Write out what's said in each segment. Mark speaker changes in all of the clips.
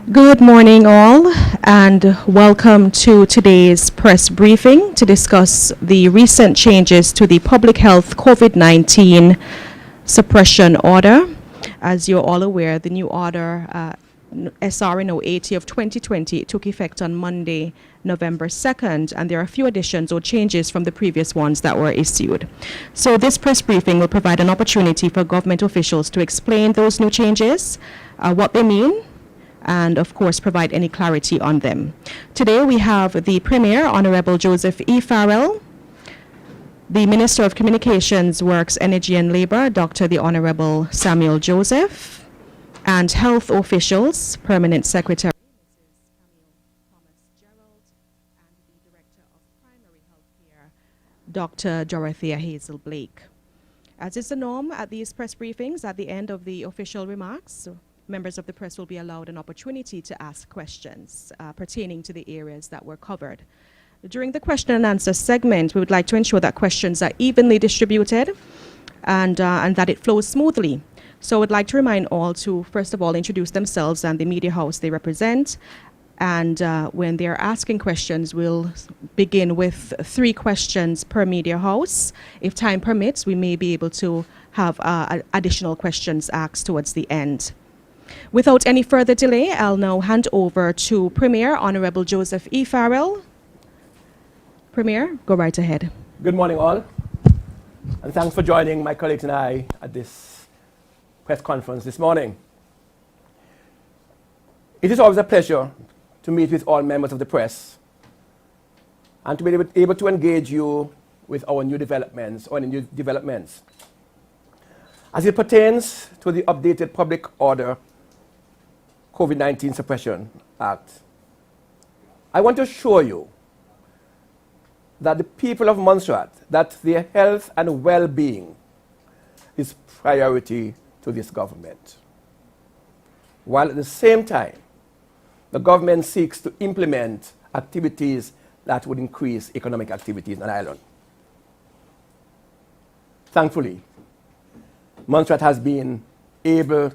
Speaker 1: Good morning, all, and welcome to today's press briefing to discuss the recent changes to the public health COVID-19 suppression order. As you're all aware, the new order, S.R.O 80 of 2020, took effect on Monday, November 2nd, and there are a few additions or changes from the previous ones that were issued. So this press briefing will provide an opportunity for government officials to explain those new changes, what they mean, and of course provide any clarity on them. Today we have the Premier, Honorable Joseph E. Farrell, the Minister of Communications, Works, Energy and Labor, Dr. the Honorable Samuel Joseph, and health officials, Permanent Secretary and the Director of Primary Health Care, Dr. Dorothea Hazel Blake. As is the norm at these press briefings, at the end of the official remarks, members of the press will be allowed an opportunity to ask questions pertaining to the areas that were covered. During the question and answer segment, we would like to ensure that questions are evenly distributed and that it flows smoothly. So I would like to remind all to, first of all, introduce themselves and the media house they represent. And when they're asking questions, we'll begin with 3 questions per media house. If time permits, we may be able to have additional questions asked towards the end. Without any further delay, I'll now hand over to Premier Honorable Joseph E. Farrell. Premier, go right ahead.
Speaker 2: Good morning, all, and thanks for joining my colleagues and I at this press conference this morning. It is always a pleasure to meet with all members of the press and to be able to engage you with our new developments or any new developments. As it pertains to the updated public order COVID-19 Suppression Act, I want to assure you that the people of Montserrat, that their health and well-being is priority to this government. While at the same time, the government seeks to implement activities that would increase economic activities on island. Thankfully, Montserrat has been able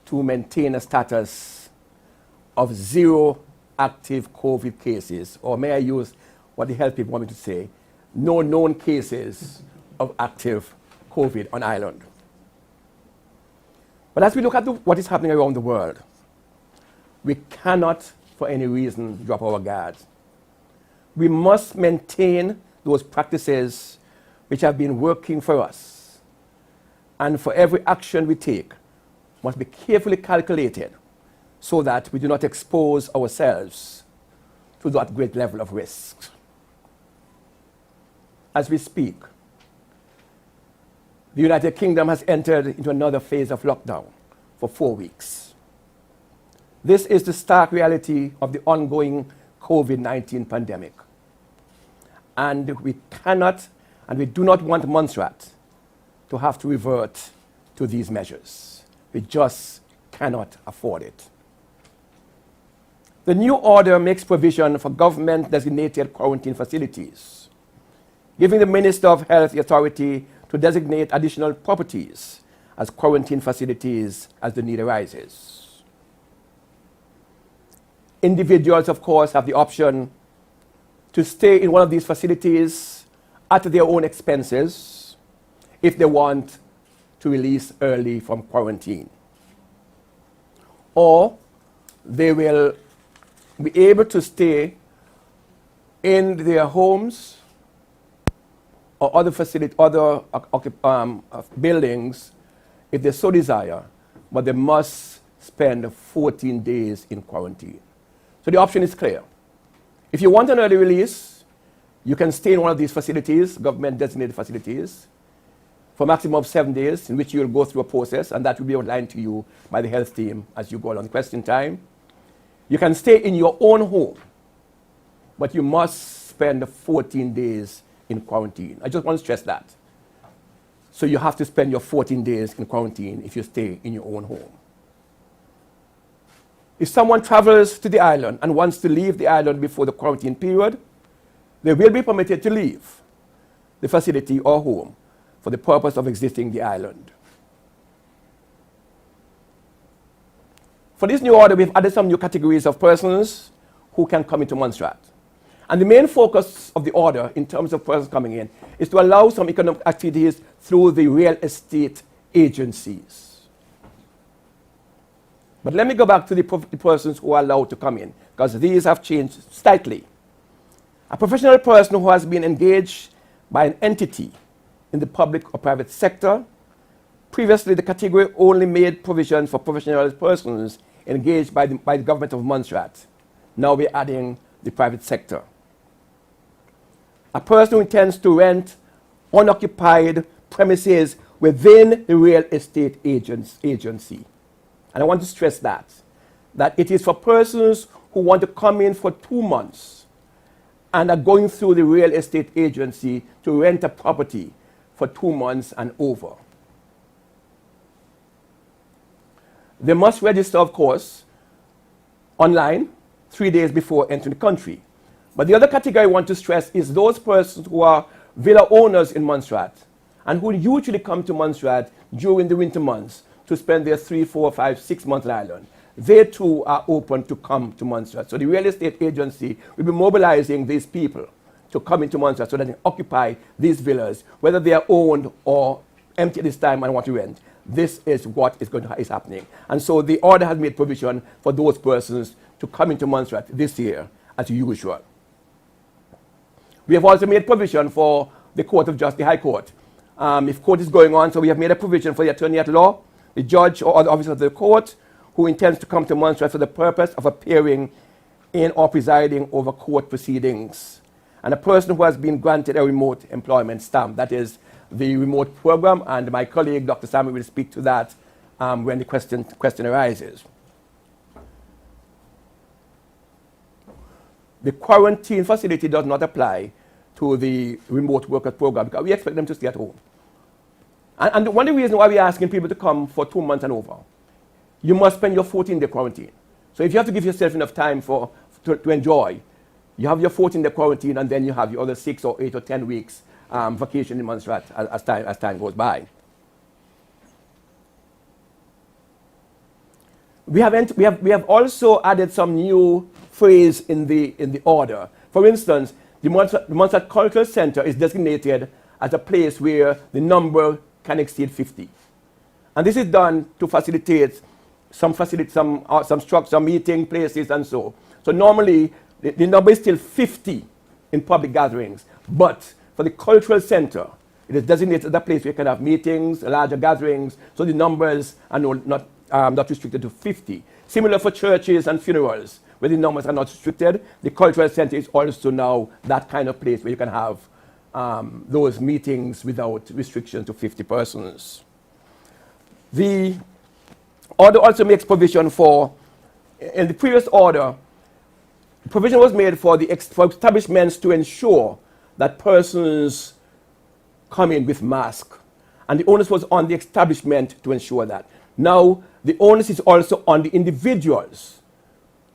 Speaker 2: to maintain a status of 0 active COVID cases, or may I use what the health people want me to say, no known cases of active COVID on island. But as we look at what is happening around the world, we cannot, for any reason, drop our guard. We must maintain those practices which have been working for us. And for every action we take, must be carefully calculated so that we do not expose ourselves to that great level of risk. As we speak, the United Kingdom has entered into another phase of lockdown for 4 weeks. This is the stark reality of the ongoing COVID-19 pandemic. And we cannot and we do not want Montserrat to have to revert to these measures. We just cannot afford it. The new order makes provision for government-designated quarantine facilities, giving the Minister of Health the authority to designate additional properties as quarantine facilities as the need arises. Individuals, of course, have the option to stay in one of these facilities at their own expenses if they want to release early from quarantine. Or they will be able to stay in their homes or other buildings if they so desire, but they must spend 14 days in quarantine. So the option is clear. If you want an early release, you can stay in one of these facilities, government-designated facilities, for a maximum of 7 days, in which you will go through a process, and that will be outlined to you by the health team as you go along question time. You can stay in your own home, but you must spend 14 days in quarantine. I just want to stress that. So you have to spend your 14 days in quarantine if you stay in your own home. If someone travels to the island and wants to leave the island before the quarantine period, they will be permitted to leave the facility or home for the purpose of exiting the island. For this new order, we've added some new categories of persons who can come into Montserrat. And the main focus of the order, in terms of persons coming in, is to allow some economic activities through the real estate agencies. But let me go back to the persons who are allowed to come in, because these have changed slightly. A professional person who has been engaged by an entity in the public or private sector. Previously, the category only made provision for professional persons engaged by the government of Montserrat. Now we're adding the private sector. A person who intends to rent unoccupied premises within the real estate agency. And I want to stress that it is for persons who want to come in for 2 months and are going through the real estate agency to rent a property for 2 months and over. They must register, of course, online 3 days before entering the country. But the other category I want to stress is those persons who are villa owners in Montserrat and who usually come to Montserrat during the winter months to spend their 3, 4, 5, 6 months island. They too are open to come to Montserrat. So the real estate agency will be mobilizing these people to come into Montserrat so that they occupy these villas, whether they are owned or empty at this time and want to rent. This is what is happening. And so the order has made provision for those persons to come into Montserrat this year as usual. We have also made provision for the Court of Justice, the High Court. If court is going on, so we have made a provision for the attorney at law, the judge or other officer of the court who intends to come to Montserrat for the purpose of appearing in or presiding over court proceedings. And a person who has been granted a remote employment stamp, that is the remote program, and my colleague, Dr. Samuel, will speak to that when the question arises. The quarantine facility does not apply to the remote workers program because we expect them to stay at home. And one of the reasons why we're asking people to come for 2 months and over, you must spend your 14-day quarantine. So if you have to give yourself enough time to enjoy, you have your 14-day quarantine and then you have your other 6 or 8 or 10 weeks vacation in Montserrat as time goes by. We have also added some new phrase in the order. For instance, the Montserrat Cultural Center is designated as a place where the number can exceed 50. And this is done to facilitate some meeting places and so. So normally the number is still 50 in public gatherings, but for the cultural center, it is designated as a place where you can have meetings, larger gatherings, so the numbers are not restricted to 50. Similar for churches and funerals, where the numbers are not restricted. The cultural center is also now that kind of place where you can have those meetings without restriction to 50 persons. The order also makes provision for, in the previous order, provision was made for establishments to ensure that persons come in with masks. And the onus was on the establishment to ensure that. Now, the onus is also on the individuals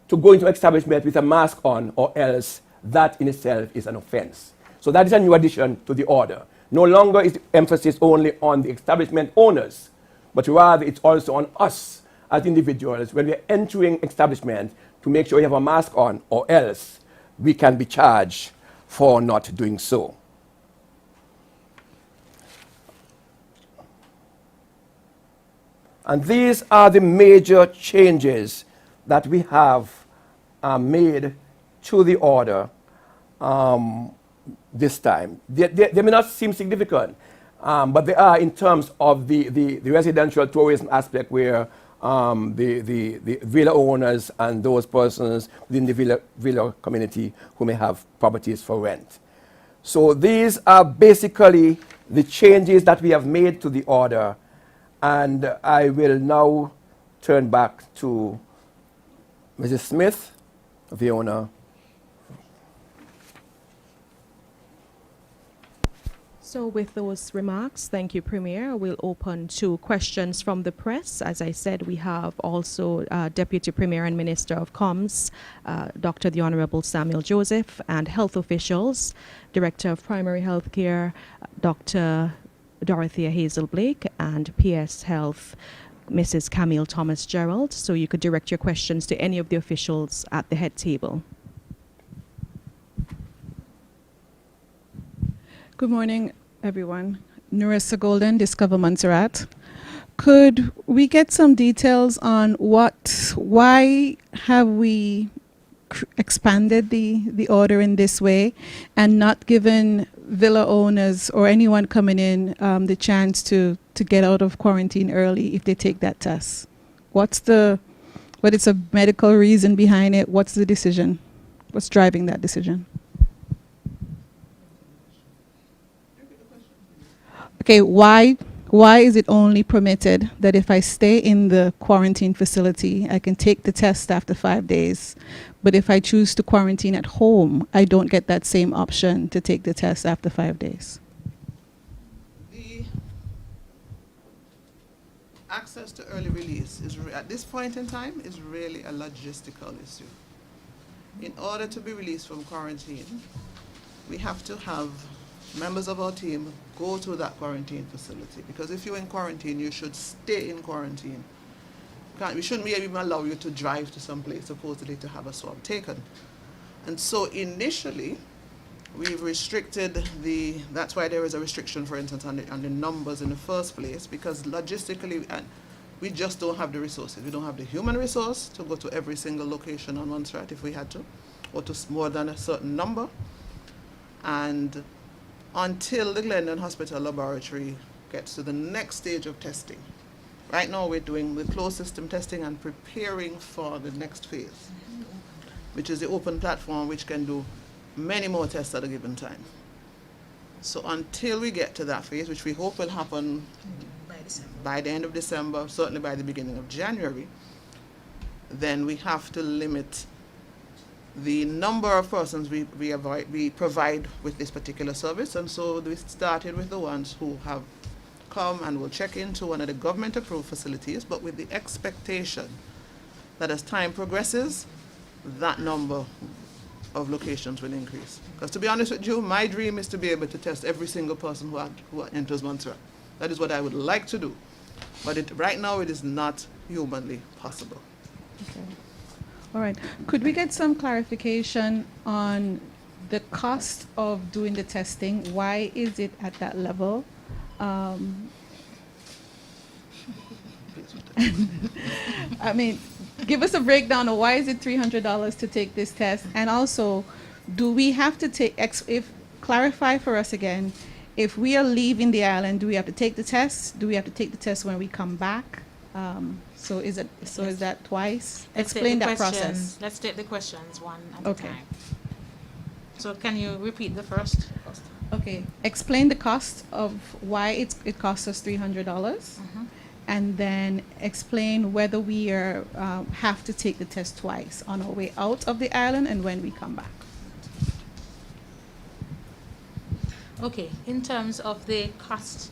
Speaker 2: to go into an establishment with a mask on, or else that in itself is an offense. So that is a new addition to the order. No longer is the emphasis only on the establishment owners, but rather it's also on us as individuals when we're entering establishment to make sure we have a mask on, or else we can be charged for not doing so. And these are the major changes that we have made to the order this time. They may not seem significant, but they are in terms of the residential tourism aspect, where the villa owners and those persons within the villa community who may have properties for rent. So these are basically the changes that we have made to the order, and I will now turn back to Mrs. Smith, the owner.
Speaker 1: So with those remarks, thank you, Premier. We'll open to questions from the press. As I said, we have also Deputy Premier and Minister of Comms, Dr. the Honorable Samuel Joseph, and health officials, Director of Primary Health Care, Dr. Dorothea Hazel Blake, and PS Health Mrs. Camille Thomas Gerald, so you could direct your questions to any of the officials at the head table.
Speaker 3: Good morning, everyone. Narissa Golden, Discover Montserrat. Could we get some details on why have we expanded the order in this way and not given villa owners or anyone coming in the chance to get out of quarantine early if they take that test? What is a medical reason behind it? What's the decision? What's driving that decision? Okay, why is it only permitted that if I stay in the quarantine facility, I can take the test after 5 days, but if I choose to quarantine at home, I don't get that same option to take the test after 5 days?
Speaker 4: The access to early release at this point in time is really a logistical issue. In order to be released from quarantine, we have to have members of our team go to that quarantine facility, because if you're in quarantine, you should stay in quarantine. We shouldn't be even allow you to drive to some place supposedly to have a swab taken. And so initially, we've restricted that's why there is a restriction, for instance, on the numbers in the first place, because logistically, we just don't have the resources. We don't have the human resource to go to every single location on Montserrat if we had to, or to more than a certain number. And until the Glendon Hospital Laboratory gets to the next stage of testing. Right now we're doing the closed system testing and preparing for the next phase, which is the open platform, which can do many more tests at a given time. So until we get to that phase, which we hope will happen by the end of December, certainly by the beginning of January, then we have to limit the number of persons we provide with this particular service. And so we started with the ones who have come and will check into one of the government-approved facilities, but with the expectation that as time progresses, that number of locations will increase. Because to be honest with you, my dream is to be able to test every single person who enters Montserrat. That is what I would like to do. But right now it is not humanly possible.
Speaker 3: Okay. All right. Could we get some clarification on the cost of doing the testing? Why is it at that level? I mean, give us a breakdown of why is it $300 to take this test, and also, do we have to clarify for us again, if we are leaving the island, do we have to take the test? Do we have to take the test when we come back? So is that twice? Explain that process.
Speaker 5: Let's take the questions one at
Speaker 3: Okay.
Speaker 5: a time. So can you repeat the first?
Speaker 3: Okay. Explain the cost of why it costs us $300, and then explain whether we have to take the test twice on our way out of the island and when we come back.
Speaker 5: Okay, in terms of the cost,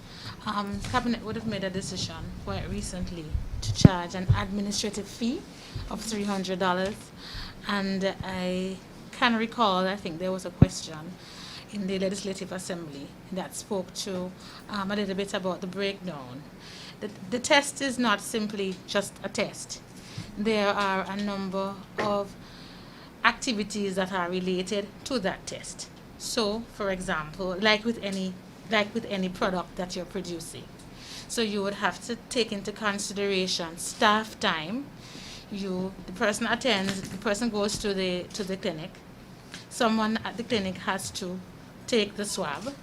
Speaker 5: Cabinet would have made a decision quite recently to charge an administrative fee of $300. And I can recall, I think there was a question in the Legislative Assembly that spoke to a little bit about the breakdown. The test is not simply just a test. There are a number of activities that are related to that test. So, for example, like with any product that you're producing. So you would have to take into consideration staff time. The person goes to the clinic. Someone at the clinic has to take the swab.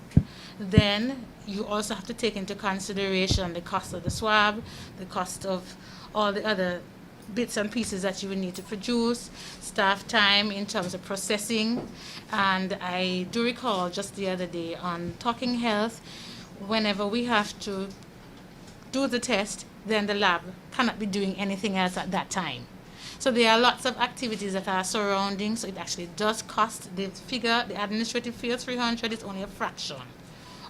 Speaker 5: Then you also have to take into consideration the cost of the swab, the cost of all the other bits and pieces that you would need to produce, staff time in terms of processing. And I do recall just the other day on Talking Health, whenever we have to do the test, then the lab cannot be doing anything else at that time. So there are lots of activities that are surrounding, so it actually does cost. The administrative fee of $300 is only a fraction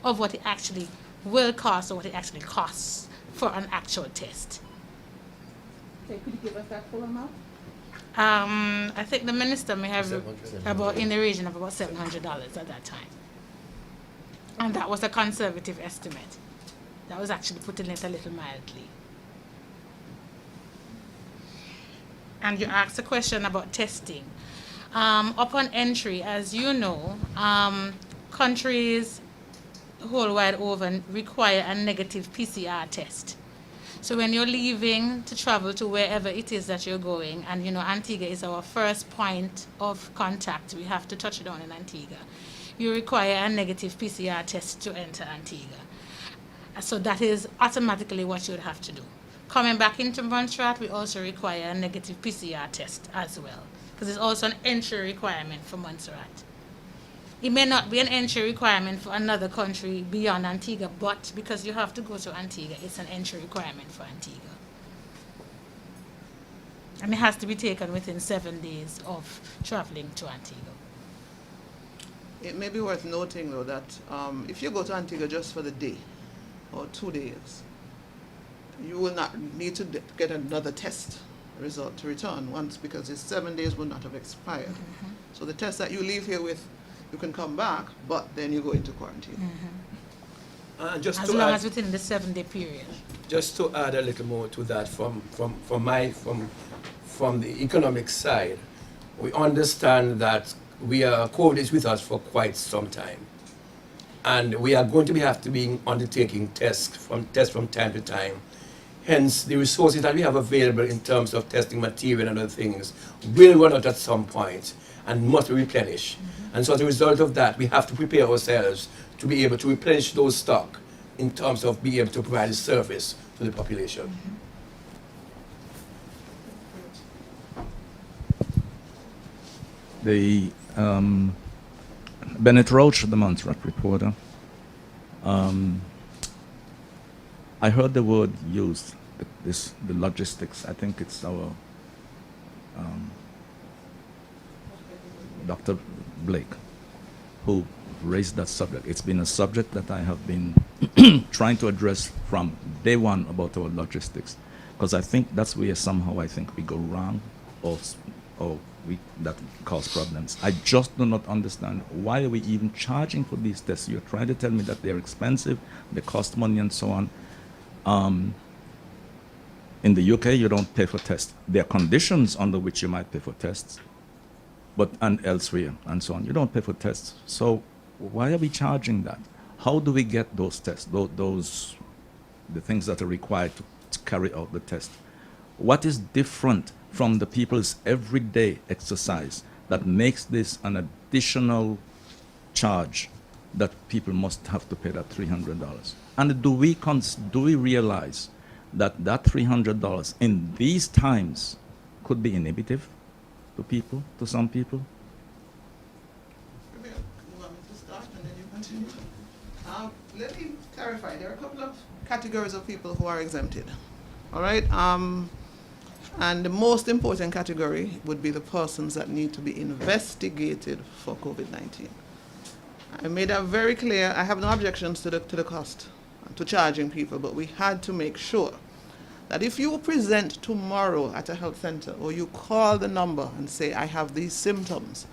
Speaker 5: of what it actually will cost, or what it actually costs for an actual test.
Speaker 3: Okay, could you give us that full amount?
Speaker 5: I think the minister may have about in the region of about $700 at that time. And that was a conservative estimate. That was actually putting it a little mildly. and you asked a question about testing. Upon entry, as you know, countries whole wide over require a negative PCR test. So when you're leaving to travel to wherever it is that you're going, and Antigua is our first point of contact, we have to touch down in Antigua, you require a negative PCR test to enter Antigua. So that is automatically what you would have to do. Coming back into Montserrat, we also require a negative PCR test as well, because it's also an entry requirement for Montserrat. It may not be an entry requirement for another country beyond Antigua, but because you have to go to Antigua, it's an entry requirement for Antigua. And it has to be taken within 7 days of traveling to Antigua.
Speaker 4: It may be worth noting, though, that if you go to Antigua just for the day or 2 days, you will not need to get another test result to return once, because the 7 days will not have expired.
Speaker 5: Mm-hmm.
Speaker 4: So the test that you leave here with, you can come back, but then you go into quarantine.
Speaker 5: Mm-hmm.
Speaker 2: Just
Speaker 5: As
Speaker 2: to
Speaker 5: long
Speaker 2: add,
Speaker 5: as within the 7-day period.
Speaker 2: just to add a little more to that from the economic side, we understand that COVID is with us for quite some time. And we are going to have to be undertaking tests from time to time. Hence, the resources that we have available in terms of testing material and other things will run out at some point and must be replenished. Mm-hmm. And so as a result of that, we have to prepare ourselves to be able to replenish those stock in terms of being able to provide a service to the population.
Speaker 5: Mm-hmm.
Speaker 6: The Bennett Roach, the Montserrat reporter. I heard the word used, the logistics. I think it's our Dr. Blake who raised that subject. It's been a subject that I have been trying to address from day one about our logistics, because I think that's where somehow I think we go wrong, or that cause problems. I just do not understand why are we even charging for these tests. You're trying to tell me that they're expensive, they cost money and so on. In the UK, you don't pay for tests. There are conditions under which you might pay for tests, and elsewhere and so on. You don't pay for tests. So why are we charging that? How do we get those tests, the things that are required to carry out the test? What is different from the people's everyday exercise that makes this an additional charge that people must have to pay that $300? And do we realize that $300 in these times could be inhibitive to some people?
Speaker 4: You want me to start and then you continue? Let me clarify. There are a couple of categories of people who are exempted. All right? And the most important category would be the persons that need to be investigated for COVID-19. I made that very clear. I have no objections to the cost, to charging people, but we had to make sure that if you present tomorrow at a health center or you call the number and say, I have these symptoms,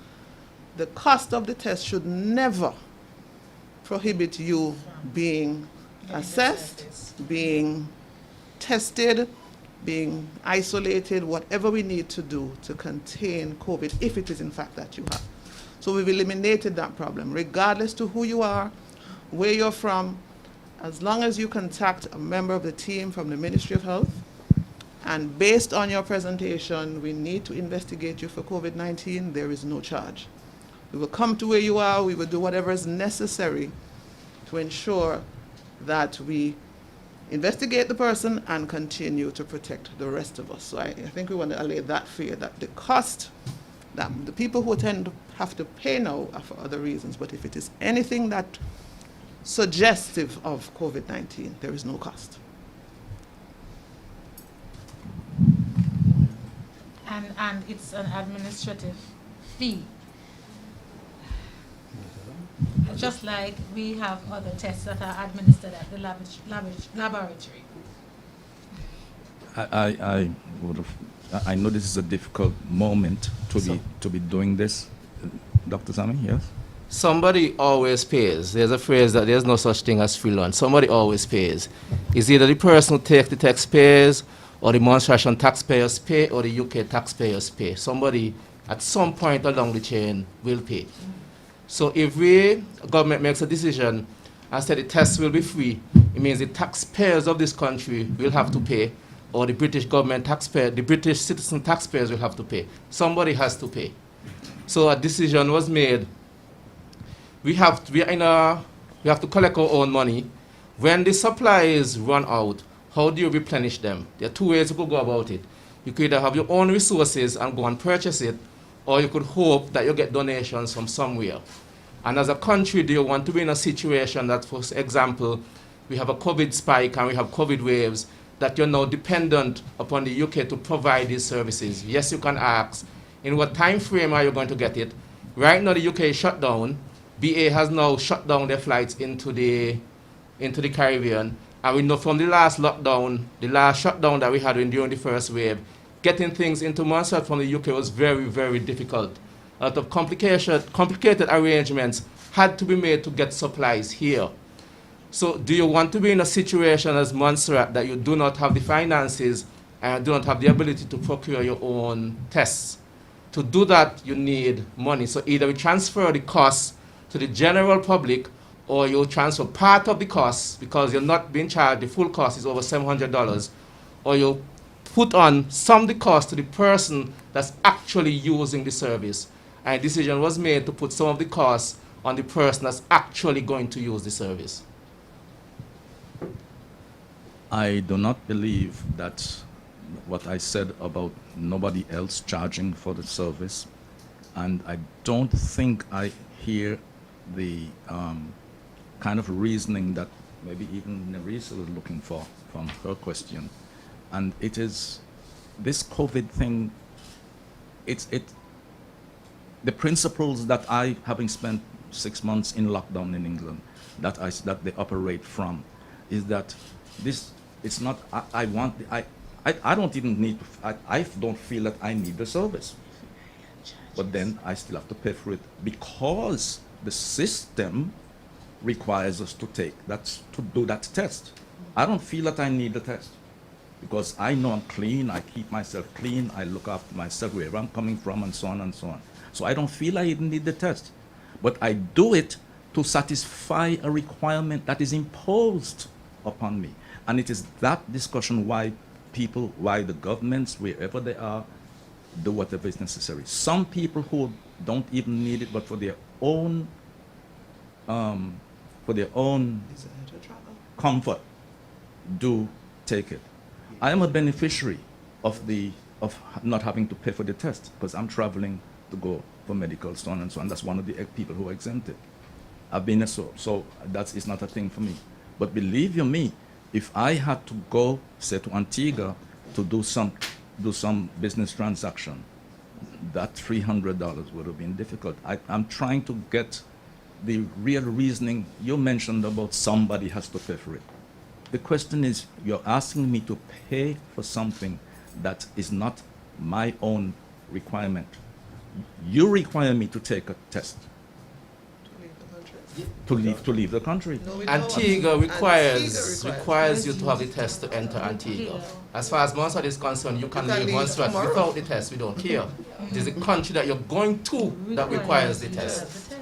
Speaker 4: the cost of the test should never prohibit you being assessed, being tested, being isolated, whatever we need to do to contain COVID, if it is in fact that you have. So we've eliminated that problem, regardless to who you are, where you're from, as long as you contact a member of the team from the Ministry of Health, and based on your presentation, we need to investigate you for COVID-19, there is no charge. We will come to where you are, we will do whatever is necessary to ensure that we investigate the person and continue to protect the rest of us. So I think we want to allay that fear that the cost that the people who tend to have to pay now are for other reasons, but if it is anything that suggestive of COVID-19, there is no cost.
Speaker 5: And it's an administrative fee. Just like we have other tests that are administered at the laboratory.
Speaker 6: I know this is a difficult moment to be doing this. Dr. Sami, yes?
Speaker 7: Somebody always pays. There's a phrase that there's no such thing as free lunch. Somebody always pays. It's either the person who takes the test pays, or the Montserrat taxpayers pay, or the UK taxpayers pay. Somebody at some point along the chain will pay. So if government makes a decision and said the tests will be free, it means the taxpayers of this country will have to pay, or the British government taxpayer, the British citizen taxpayers will have to pay. Somebody has to pay. So a decision was made. We have to collect our own money. When the supplies run out, how do you replenish them? There are two ways you could go about it. You could either have your own resources and go and purchase it, or you could hope that you get donations from somewhere. And as a country, do you want to be in a situation that, for example, we have a COVID spike and we have COVID waves, that you're now dependent upon the UK to provide these services? Yes, you can ask, in what time frame are you going to get it? Right now, the UK is shut down. BA has now shut down their flights into the Caribbean. And we know from the last lockdown, the last shutdown that we had during the first wave, getting things into Montserrat from the UK was very, very difficult. A lot of complicated arrangements had to be made to get supplies here. So do you want to be in a situation as Montserrat that you do not have the finances and do not have the ability to procure your own tests? To do that, you need money. So either we transfer the costs to the general public, or you transfer part of the costs because you're not being charged, the full cost is over $700, or you put on some of the cost to the person that's actually using the service. And a decision was made to put some of the costs on the person that's actually going to use the service.
Speaker 6: I do not believe that what I said about nobody else charging for the service, and I don't think I hear the kind of reasoning that maybe even Nerissa was looking for from her question. And it is this COVID thing, the principles that I, having spent 6 months in lockdown in England, that they operate from, is that it's not, I don't even need, I don't feel that I need the service. But then I still have to pay for it because the system requires us to do that test. I don't feel that I need the test because I know I'm clean, I keep myself clean, I look after myself wherever I'm coming from, and so on and so on. So I don't feel I even need the test. But I do it to satisfy a requirement that is imposed upon me. And it is that discussion why the governments, wherever they are, do whatever is necessary. Some people who don't even need it, but for their own comfort, do take it. I am a beneficiary of not having to pay for the test because I'm traveling to go for medical, so on and so on. That's one of the people who are exempted. I've been so it's not a thing for me. But believe you me, if I had to go, say, to Antigua to do some business transaction, that $300 would have been difficult. I'm trying to get the real reasoning. You mentioned about somebody has to pay for it. The question is, you're asking me to pay for something that is not my own requirement. You require me to take a test. To leave the country.
Speaker 4: No, we
Speaker 7: Antigua
Speaker 4: don't.
Speaker 7: requires you to have the test to enter Antigua. As far as Montserrat is concerned, you can leave Montserrat without the test. We don't care. It is the country that you're going to that requires the test.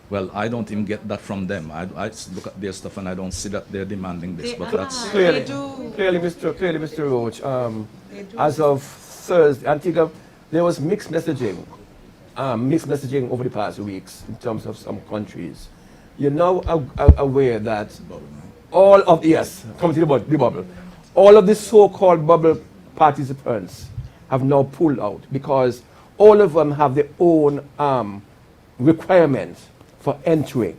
Speaker 6: Well, I don't even get that from them. I look at their stuff and I don't see that they're demanding this. But that's
Speaker 2: Clearly, Mr. Roach, as of Thursday, Antigua, there was mixed messaging over the past weeks in terms of some countries. You're now aware that all of the bubble, all of the so-called bubble participants have now pulled out because all of them have their own requirements for entering.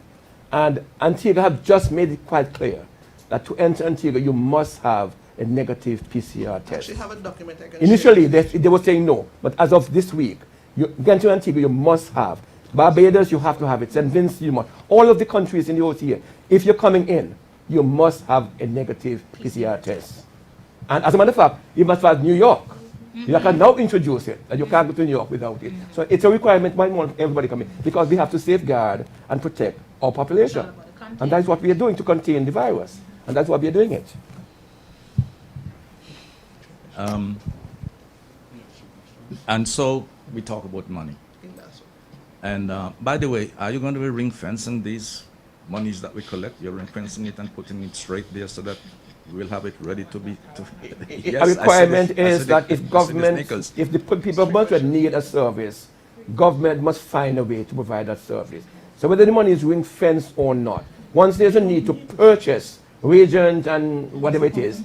Speaker 2: And Antigua have just made it quite clear that to enter Antigua, you must have a negative PCR test.
Speaker 4: Actually have a document I can
Speaker 2: Initially, they were saying no, but as of this week, you get to Antigua, you must have. Barbados, you have to have it. St. Vincent, you must. All of the countries in the OTA, if you're coming in, you must have a negative PCR test. And as a matter of fact, you must have New York. You can now introduce it, and you can't go to New York without it. So it's a requirement by everybody coming, because we have to safeguard and protect our population. And that's what we are doing to contain the virus. And that's why we are doing it.
Speaker 6: Um, and so we talk about money. And by the way, are you going to be ring fencing these monies that we collect? You're ring fencing it and putting it straight there so that we'll have it ready to be. Yes,
Speaker 2: a requirement
Speaker 6: I
Speaker 2: is
Speaker 6: said
Speaker 2: that
Speaker 6: it-
Speaker 2: if
Speaker 6: I said
Speaker 2: government,
Speaker 6: Nichols.
Speaker 2: if the people of Montserrat need a service, government must find a way to provide that service. So whether the money is ring fenced or not, once there's a need to purchase reagent and whatever it is,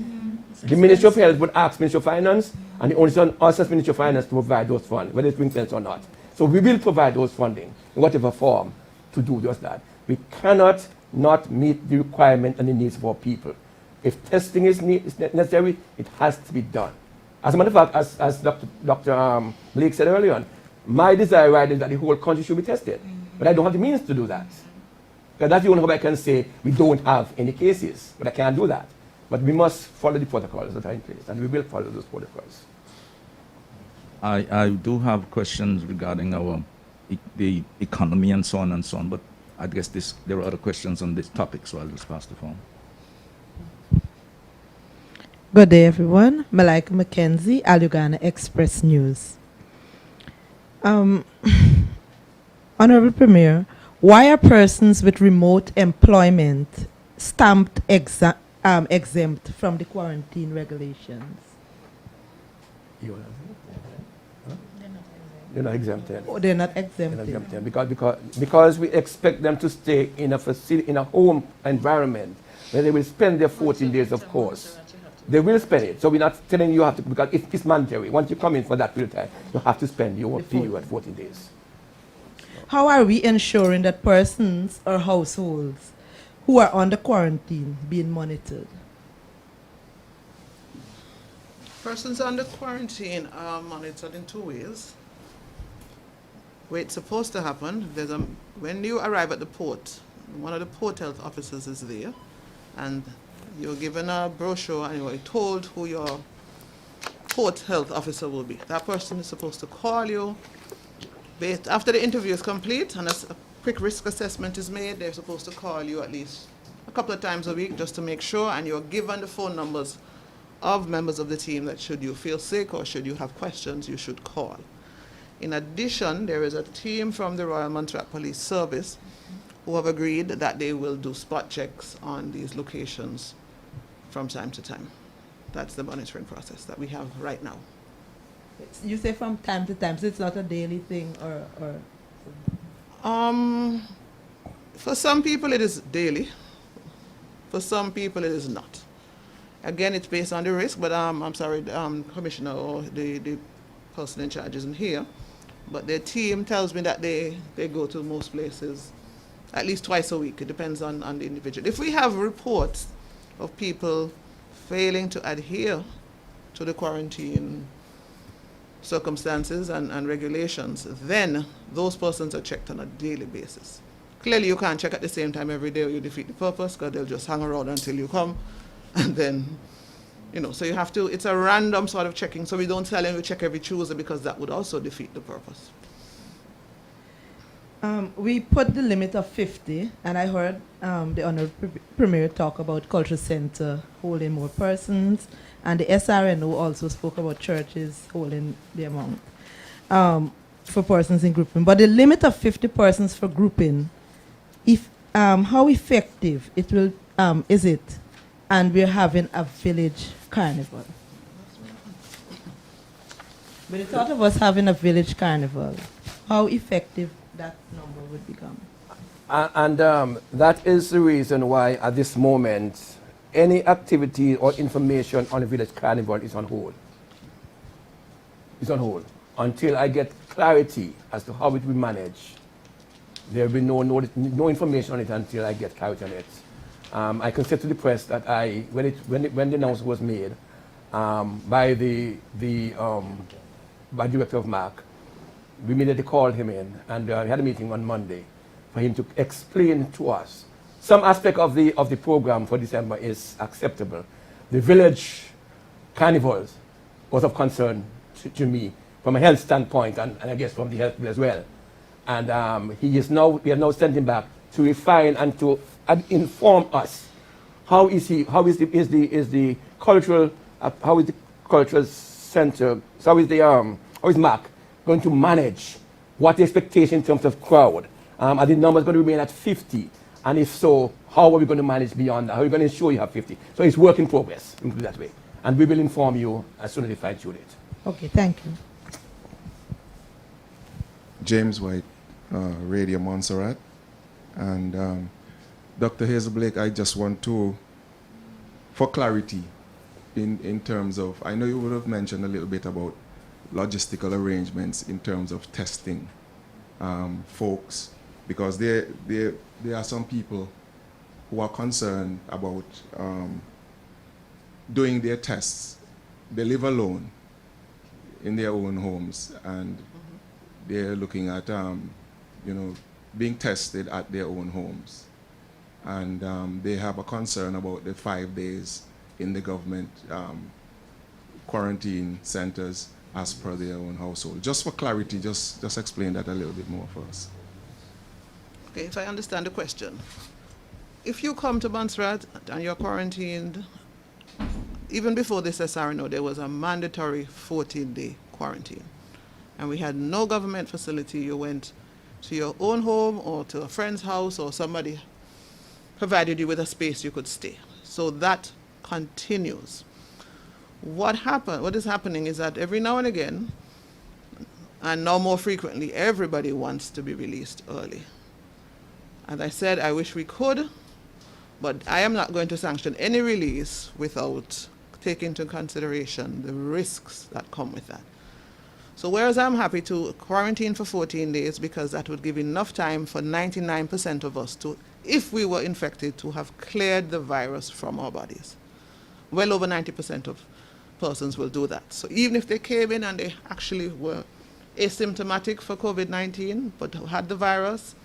Speaker 2: the Ministry of Health would ask Ministry of Finance, and the only on us as Ministry of Finance to provide those funds, whether it's ring fenced or not. So we will provide those funding in whatever form to do just that. We cannot not meet the requirement and the needs of our people. If testing is necessary, it has to be done. As a matter of fact, as Dr. Blake said earlier on, my desire right is that the whole country should be tested. But I don't have the means to do that. Because that's the only way I can say we don't have any cases. But I can't do that. But we must follow the protocols that are in place, and we will follow those protocols.
Speaker 6: I do have questions regarding the economy and so on, but I guess there are other questions on this topic, so I'll just pass the phone.
Speaker 8: Good day, everyone. Malika Mackenzie, Alugana Express News. Honorable Premier, why are persons with remote employment stamped exempt from the quarantine regulations?
Speaker 2: They're not exempted.
Speaker 8: Oh, they're not
Speaker 2: They're
Speaker 8: exempted.
Speaker 2: not exempted because we expect them to stay in a facility, in a home environment where they will spend their 14 days, of course. They will spend it. So we're not telling you have to, because it's mandatory. Once you come in for that period of time, you have to spend your period 14 days.
Speaker 8: How are we ensuring that persons or households who are under quarantine being monitored?
Speaker 4: Persons under quarantine are monitored in two ways. Where it's supposed to happen, when you arrive at the port, one of the port health officers is there, and you're given a brochure and you're told who your port health officer will be. That person is supposed to call you. After the interview is complete and a quick risk assessment is made, they're supposed to call you at least a couple of times a week just to make sure, and you're given the phone numbers of members of the team that should you feel sick or should you have questions, you should call. In addition, there is a team from the Royal Montserrat Police Service who have agreed that they will do spot checks on these locations from time to time. That's the monitoring process that we have right now.
Speaker 8: You say from time to time, so it's not a daily thing or
Speaker 4: For some people it is daily. For some people it is not. Again, it's based on the risk, but I'm sorry, Commissioner or the person in charge isn't here. But their team tells me that they go to most places at least twice a week. It depends on the individual. If we have reports of people failing to adhere to the quarantine circumstances and regulations, then those persons are checked on a daily basis. Clearly, you can't check at the same time every day or you defeat the purpose, because they'll just hang around until you come. And then, so you have to, it's a random sort of checking. So we don't tell them we check every Tuesday, because that would also defeat the purpose.
Speaker 8: We put the limit of 50, and I heard the Honorable Premier talk about Culture Center holding more persons, and the S.R.O also spoke about churches holding the amount for persons in grouping. But the limit of 50 persons for grouping, how effective it will is it? And we're having a village carnival. But the thought of us having a village carnival, how effective that number would become?
Speaker 2: That is the reason why at this moment any activity or information on the village carnival is on hold. It's on hold until I get clarity as to how it will be managed. There will be no information on it until I get clarity on it. I can say to the press that when the announcement was made by by Director of MAC, we immediately called him in, and we had a meeting on Monday for him to explain to us some aspect of the program for December is acceptable. The village carnivals was of concern to me from a health standpoint, and I guess from the health bill as well. And we have now sent him back to refine and to inform us how is the cultural cultural center, so how is MAC going to manage what the expectation in terms of crowd? Are the numbers going to remain at 50? And if so, how are we going to manage beyond that? How are we going to ensure you have 50? So it's work in progress, we can put it that way. And we will inform you as soon as we fine-tune it.
Speaker 8: Okay, thank you.
Speaker 9: James White, Radio Montserrat. And Dr. Hazel Blake, I just want to, for clarity, in terms of, I know you would have mentioned a little bit about logistical arrangements in terms of testing folks, because there are some people who are concerned about doing their tests. They live alone in their own homes, and they're looking at being tested at their own homes, and they have a concern about the 5 days in the government quarantine centers as per their own household. Just for clarity, just explain that a little bit more for us.
Speaker 4: Okay, if I understand the question, if you come to Montserrat and you're quarantined, even before this S.R.O, there was a mandatory 14-day quarantine. And we had no government facility. You went to your own home or to a friend's house, or somebody provided you with a space you could stay. So that continues. What is happening is that every now and again, and now more frequently, everybody wants to be released early. As I said, I wish we could, but I am not going to sanction any release without taking into consideration the risks that come with that. So whereas I'm happy to quarantine for 14 days because that would give enough time for 99% of us to, if we were infected, to have cleared the virus from our bodies. Well over 90% of persons will do that. So even if they came in and they actually were asymptomatic for COVID-19 but had the virus,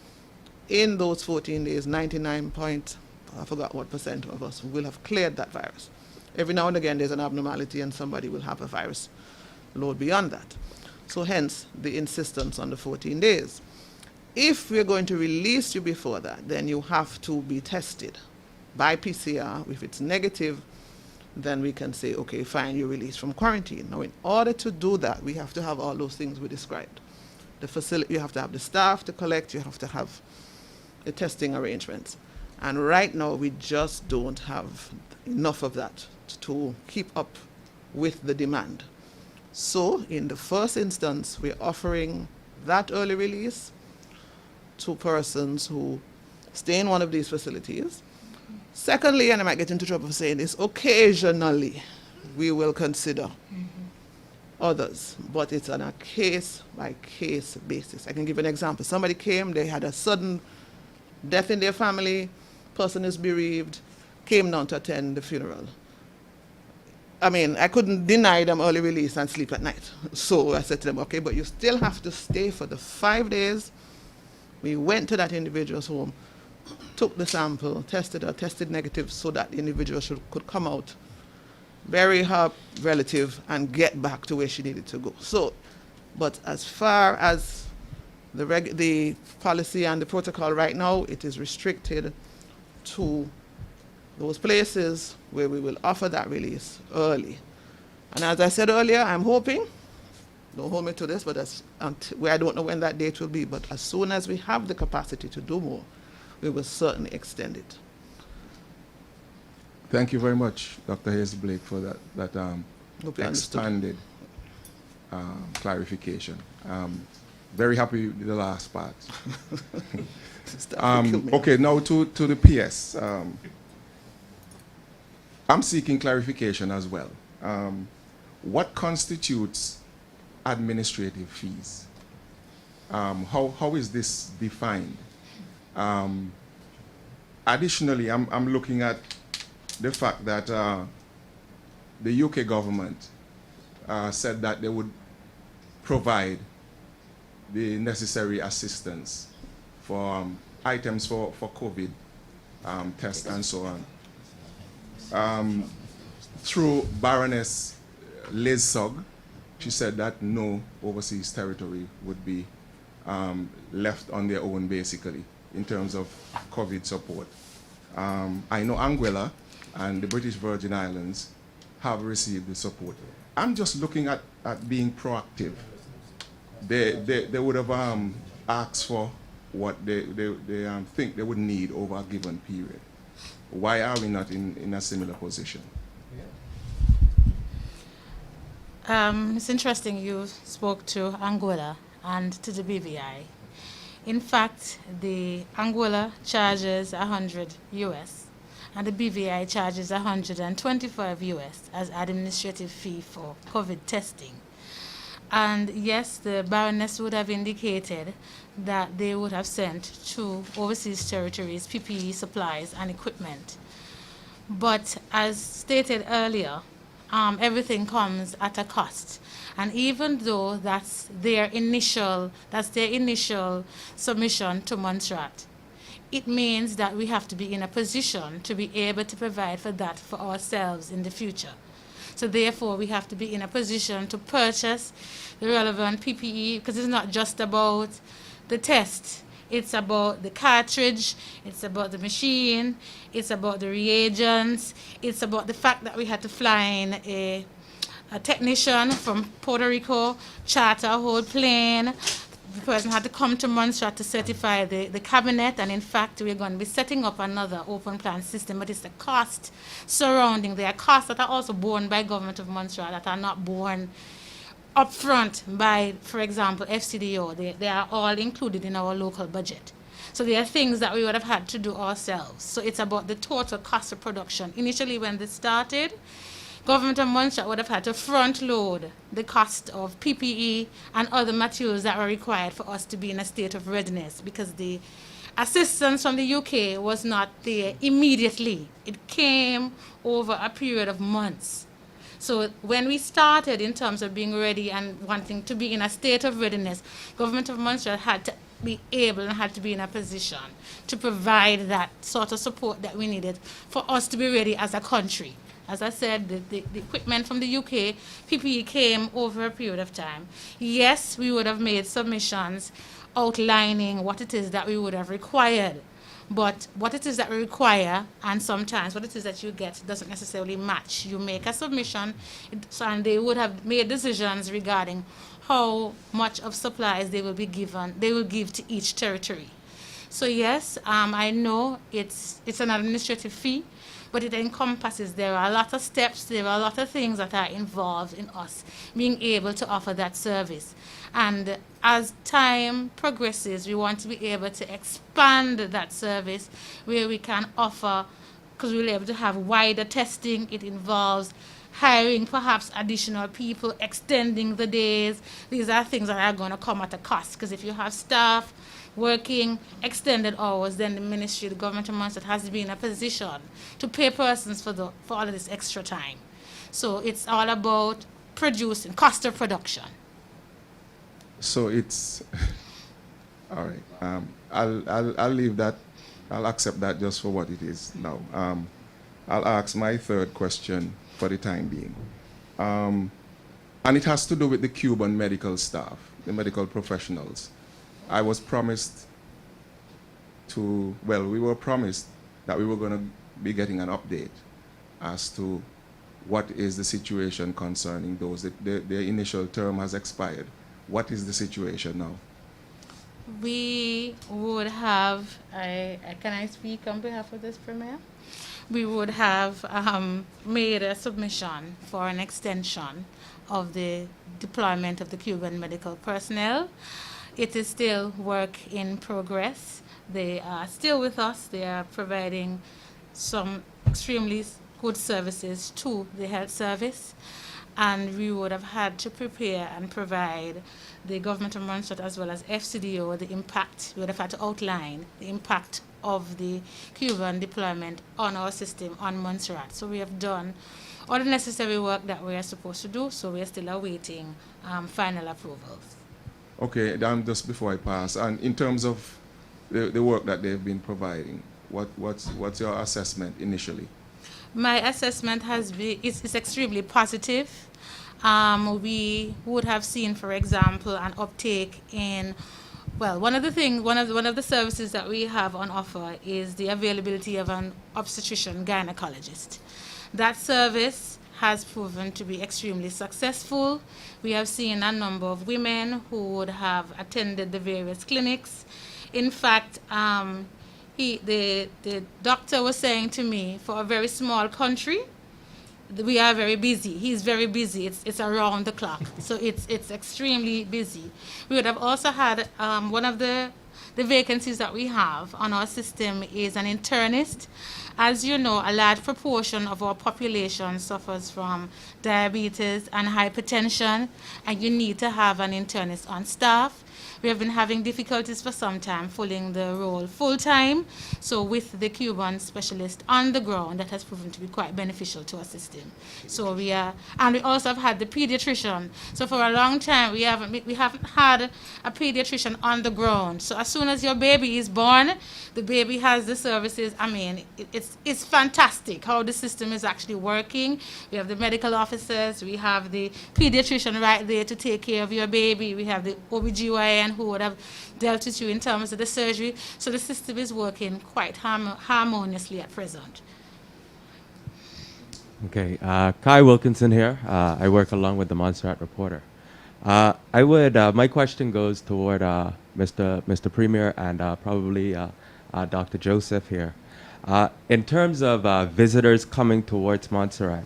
Speaker 4: in those 14 days, 99 point, I forgot what percent of us will have cleared that virus. Every now and again there's an abnormality and somebody will have a virus load beyond that. So hence the insistence on the 14 days. If we're going to release you before that, then you have to be tested by PCR. If it's negative, then we can say, okay, fine, you're released from quarantine. Now, in order to do that, we have to have all those things we described. The facility, you have to have the staff to collect, you have to have the testing arrangements. And right now, we just don't have enough of that to keep up with the demand. So, in the first instance, we're offering that early release to persons who stay in one of these facilities. Secondly, and I might get into trouble for saying this, occasionally we will consider others, but it's on a case-by-case basis. I can give an example. Somebody came, they had a sudden death in their family, person is bereaved, came down to attend the funeral. I mean, I couldn't deny them early release and sleep at night. So I said to them, okay, but you still have to stay for the 5 days. We went to that individual's home, took the sample, tested her, tested negative so that the individual could come out, bury her relative, and get back to where she needed to go. So, but as far as the policy and the protocol right now, it is restricted to those places where we will offer that release early. And as I said earlier, I'm hoping, don't hold me to this, but I don't know when that date will be, but as soon as we have the capacity to do more, we will certainly extend it.
Speaker 9: Thank you very much, Dr. Hazel Blake, for that expanded clarification. Very happy with the last part. Okay, now to the PS. I'm seeking clarification as well. What constitutes administrative fees? How is this defined? Additionally, I'm looking at the fact that the UK government said that they would provide the necessary assistance for items for COVID tests and so on. Through Baroness Liz Sugg, she said that no overseas territory would be left on their own, basically, in terms of COVID support. I know Anguilla and the British Virgin Islands have received the support. I'm just looking at being proactive. They would have asked for what they think they would need over a given period. Why are we not in a similar position?
Speaker 5: It's interesting you spoke to Angola and to the BVI. In fact, the Angola charges 100 US and the BVI charges 125 US as administrative fee for COVID testing. And yes, the Baroness would have indicated that they would have sent to overseas territories PPE supplies and equipment. But as stated earlier, everything comes at a cost. And even though that's their initial submission to Montserrat, it means that we have to be in a position to be able to provide for that for ourselves in the future. So therefore, we have to be in a position to purchase the relevant PPE, because it's not just about the test. It's about the cartridge, it's about the machine, it's about the reagents, it's about the fact that we had to fly in a technician from Puerto Rico, charter a whole plane. The person had to come to Montserrat to certify the cabinet, and in fact we're going to be setting up another open plan system, but it's the cost surrounding. There are costs that are also borne by government of Montserrat that are not borne upfront by, for example, FCDO. They are all included in our local budget. So there are things that we would have had to do ourselves. So it's about the total cost of production. Initially when this started, government of Montserrat would have had to front load the cost of PPE and other materials that were required for us to be in a state of readiness, because the assistance from the UK was not there immediately. It came over a period of months. So when we started in terms of being ready and wanting to be in a state of readiness, government of Montserrat had to be able and had to be in a position to provide that sort of support that we needed for us to be ready as a country. As I said, the equipment from the UK, PPE came over a period of time. Yes, we would have made submissions outlining what it is that we would have required. But what it is that we require, and sometimes what it is that you get, doesn't necessarily match. You make a submission, and they would have made decisions regarding how much of supplies they will give to each territory. So yes, I know it's an administrative fee, but it encompasses, there are a lot of steps, there are a lot of things that are involved in us being able to offer that service. And as time progresses, we want to be able to expand that service where we can offer, because we'll be able to have wider testing. It involves hiring perhaps additional people, extending the days. These are things that are going to come at a cost, because if you have staff working extended hours, then the ministry, the government of Montserrat has to be in a position to pay persons for all of this extra time. So it's all about producing, cost of production.
Speaker 9: So it's all right. I'll leave that. I'll accept that just for what it is now. I'll ask my third question for the time being, and it has to do with the Cuban medical staff, the medical professionals. I was promised we were promised that we were going to be getting an update as to what is the situation concerning those. Their initial term has expired. What is the situation now?
Speaker 5: We would have, can I speak on behalf of this Premier? We would have made a submission for an extension of the deployment of the Cuban medical personnel. It is still work in progress. They are still with us. They are providing some extremely good services to the health service. And we would have had to prepare and provide the government of Montserrat as well as FCDO the impact. We would have had to outline the impact of the Cuban deployment on our system, on Montserrat. So we have done all the necessary work that we are supposed to do, so we are still awaiting final approvals.
Speaker 9: Okay, just before I pass, and in terms of the work that they've been providing, what's your assessment initially?
Speaker 5: My assessment has been it's extremely positive. We would have seen, for example, an uptake in, well, one of the services that we have on offer is the availability of an obstetrician gynecologist. That service has proven to be extremely successful. We have seen a number of women who would have attended the various clinics. In fact, the doctor was saying to me, for a very small country, we are very busy. He's very busy. It's around the clock. So it's extremely busy. We would have also had one of the vacancies that we have on our system is an internist. As you know, a large proportion of our population suffers from diabetes and hypertension, and you need to have an internist on staff. We have been having difficulties for some time filling the role full-time. So with the Cuban specialist on the ground, that has proven to be quite beneficial to our system. So and we also have had the pediatrician. So for a long time, we haven't had a pediatrician on the ground. So as soon as your baby is born, the baby has the services. I mean, it's fantastic how the system is actually working. We have the medical officers, we have the pediatrician right there to take care of your baby. We have the OBGYN who would have dealt with you in terms of the surgery. So the system is working quite harmoniously at present.
Speaker 10: Okay, Kai Wilkinson here. I work along with the Montserrat Reporter. My question goes toward Mr. Premier and probably Dr. Joseph here. In terms of visitors coming towards Montserrat,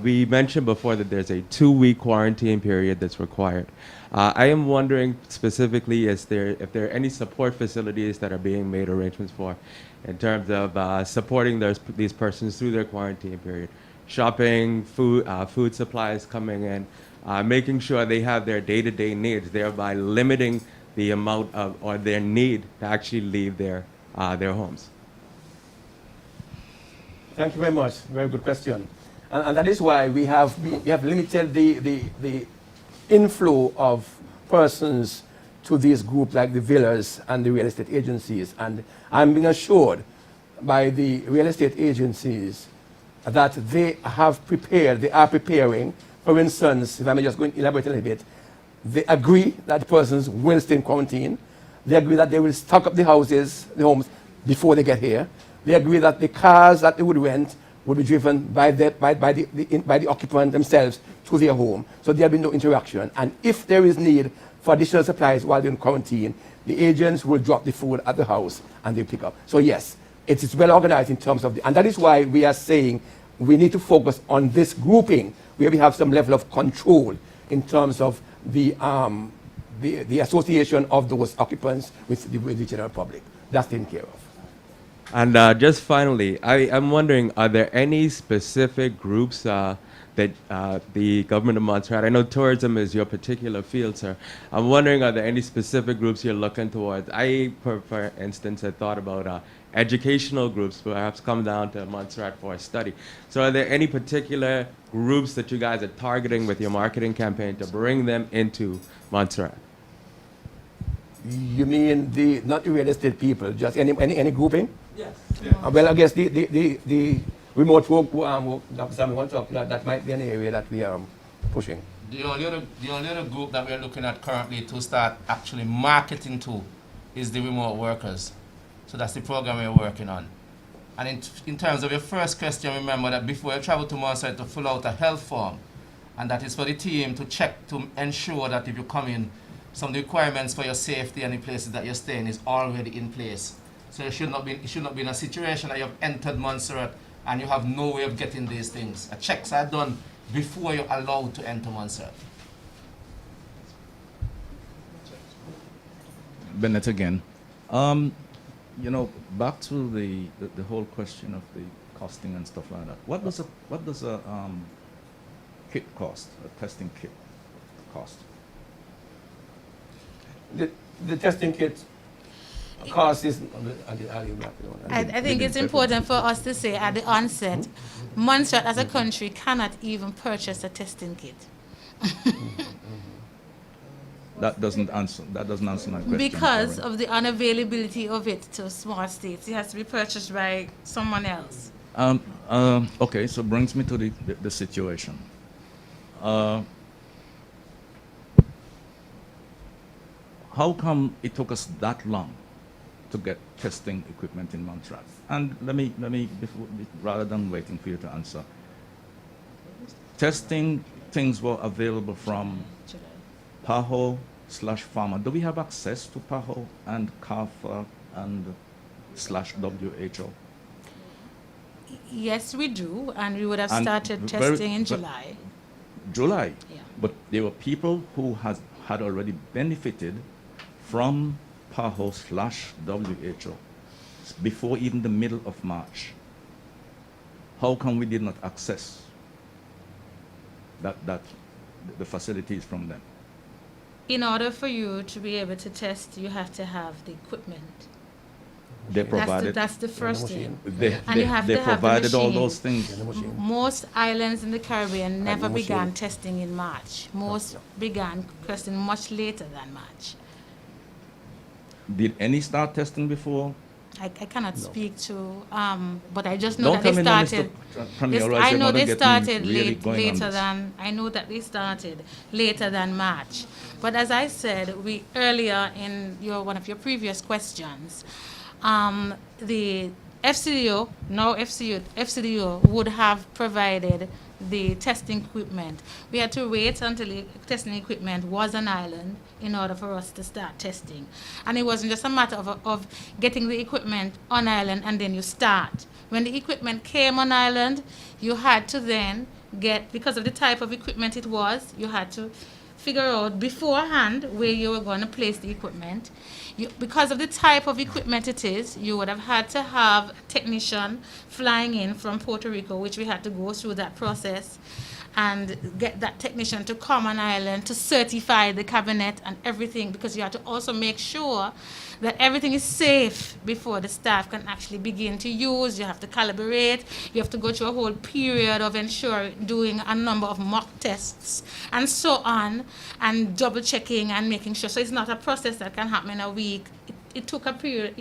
Speaker 10: we mentioned before that there's a 2-week quarantine period that's required. I am wondering specifically if there are any support facilities that are being made arrangements for in terms of supporting these persons through their quarantine period. Shopping, food supplies coming in, making sure they have their day-to-day needs, thereby limiting the amount of or their need to actually leave their homes.
Speaker 2: Thank you very much. Very good question. And that is why we have limited the inflow of persons to these groups like the villas and the real estate agencies. And I'm being assured by the real estate agencies that they are preparing. For instance, if I may just go and elaborate a little bit, they agree that persons will stay in quarantine. They agree that they will stock up the homes, before they get here. They agree that the cars that they would rent would be driven by the occupant themselves to their home. So there will be no interaction. And if there is need for additional supplies while they're in quarantine, the agents will drop the food at the house and they pick up. So yes, it is well organized in terms of and that is why we are saying we need to focus on this grouping where we have some level of control in terms of the association of those occupants with the general public. That's taken care of.
Speaker 10: And just finally, I'm wondering, are there any specific groups that the government of Montserrat, I know tourism is your particular field, sir. I'm wondering, are there any specific groups you're looking towards? For instance, I thought about educational groups perhaps come down to Montserrat for a study. So are there any particular groups that you guys are targeting with your marketing campaign to bring them into Montserrat?
Speaker 2: You mean not the real estate people, just any grouping?
Speaker 10: Yes.
Speaker 2: Well, I guess the remote work, Dr. Sammy wants to talk, that might be an area that we are pushing.
Speaker 7: The only other group that we're looking at currently to start actually marketing to is the remote workers. So that's the program we're working on. And in terms of your first question, remember that before you travel to Montserrat to fill out a health form, and that is for the team to check to ensure that if you come in, some of the requirements for your safety and the places that you're staying is already in place. So it should not be in a situation that you have entered Montserrat and you have no way of getting these things. Checks are done before you're allowed to enter Montserrat.
Speaker 6: Bennett again. Back to the whole question of the costing and stuff like that. What does a kit cost? A testing kit cost?
Speaker 2: The testing kit cost is.
Speaker 5: I think it's important for us to say at the onset, Montserrat as a country cannot even purchase a testing kit.
Speaker 6: That doesn't answer my question.
Speaker 5: Because of the unavailability of it to small states, it has to be purchased by someone else.
Speaker 6: Okay, so brings me to the situation. How come it took us that long to get testing equipment in Montserrat? And let me rather than waiting for you to answer, testing things were available from PAHO/Pharma. Do we have access to PAHO and CARPHA and /WHO?
Speaker 5: Yes, we do, and we would have
Speaker 6: And
Speaker 5: started
Speaker 6: very-
Speaker 5: testing in
Speaker 6: but-
Speaker 5: July.
Speaker 6: July.
Speaker 5: Yeah.
Speaker 6: But there were people who had already benefited from PAHO/WHO before even the middle of March. How come we did not access the facilities from them?
Speaker 5: In order for you to be able to test, you have to have the equipment.
Speaker 6: They provided.
Speaker 5: That's the first thing.
Speaker 6: They
Speaker 5: And you have to have the
Speaker 6: provided all
Speaker 5: machine.
Speaker 6: those things.
Speaker 5: Most islands in the Caribbean never
Speaker 2: the
Speaker 5: began
Speaker 2: machine.
Speaker 5: testing in March. Most began testing much later than March.
Speaker 6: Did any start testing before?
Speaker 5: I cannot speak to, but I just know
Speaker 6: Don't
Speaker 5: that they
Speaker 6: tell me no,
Speaker 5: started.
Speaker 6: Mr. Premier, or else
Speaker 5: I
Speaker 6: you're
Speaker 5: know
Speaker 6: gonna
Speaker 5: they
Speaker 6: get me
Speaker 5: started
Speaker 6: really going on
Speaker 5: later
Speaker 6: this.
Speaker 5: than. I know that they started later than March. But as I said, we earlier in one of your previous questions, the FCDO, now FCDO would have provided the testing equipment. We had to wait until the testing equipment was on island in order for us to start testing. And it wasn't just a matter of getting the equipment on island and then you start. When the equipment came on island, you had to then because of the type of equipment it was, you had to figure out beforehand where you were going to place the equipment. Because of the type of equipment it is, you would have had to have a technician flying in from Puerto Rico, which we had to go through that process and get that technician to come on island to certify the cabinet and everything, because you have to also make sure that everything is safe before the staff can actually begin to use. You have to calibrate. You have to go through a whole period of doing a number of mock tests and so on, and double checking and making sure. So it's not a process that can happen in a week. It took a period.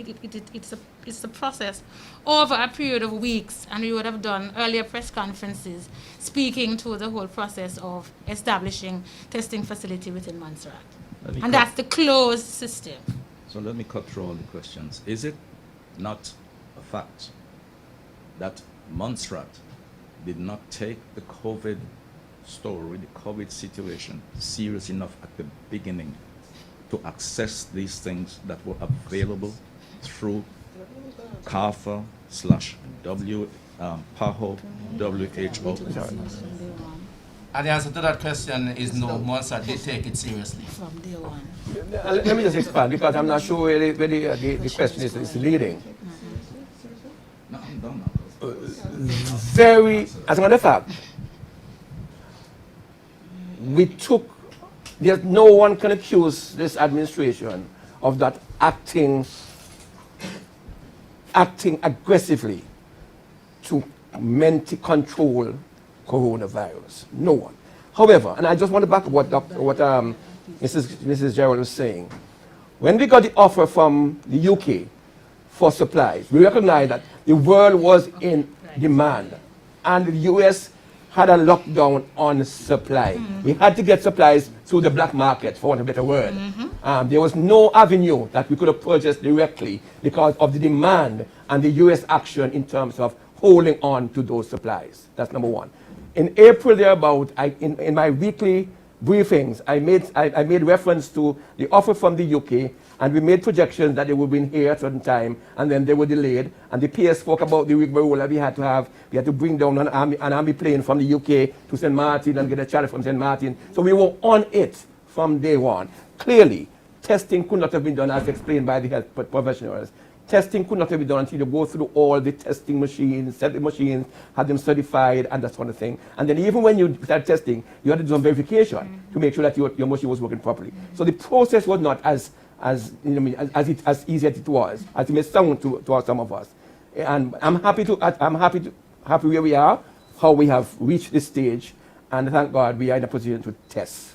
Speaker 5: It's a process over a period of weeks, and we would have done earlier press conferences speaking to the whole process of establishing testing facility within Montserrat. And that's the closed system.
Speaker 6: So let me cut through all the questions. Is it not a fact that Montserrat did not take the COVID story, the COVID situation, serious enough at the beginning to access these things that were available through CARPHA / PAHO, WHO?
Speaker 7: And the answer to that question is no, Montserrat did take it seriously.
Speaker 5: From day one.
Speaker 2: Let me just expand, because I'm not sure where the question is leading.
Speaker 6: No, I'm done now.
Speaker 2: As a matter of fact, there's no one can accuse this administration of that acting aggressively to mentally control coronavirus. No one. However, and I just want to back up what Mrs. Gerald was saying. When we got the offer from the UK for supplies, we recognized that the world was in demand, and the US had a lockdown on supply. We had to get supplies through the black market, for want of a better word. There was no avenue that we could have purchased directly because of the demand and the US action in terms of holding on to those supplies. That's number one. In April thereabout, in my weekly briefings, I made reference to the offer from the UK, and we made projections that they would be here at a certain time, and then they were delayed. And the PS spoke about the rigmarole that we had to have. We had to bring down an army plane from the UK to St. Martin and get a charter from St. Martin. So we were on it from day one. Clearly, testing could not have been done, as explained by the health professionals. Testing could not have been done until you go through all the testing machines, set the machines, have them certified, and that sort of thing. And then even when you start testing, you had to do some verification to make sure that your machine was working properly. So the process was not as easy as it was, as it may sound to some of us. And I'm happy where we are, how we have reached this stage, and thank God we are in a position to test.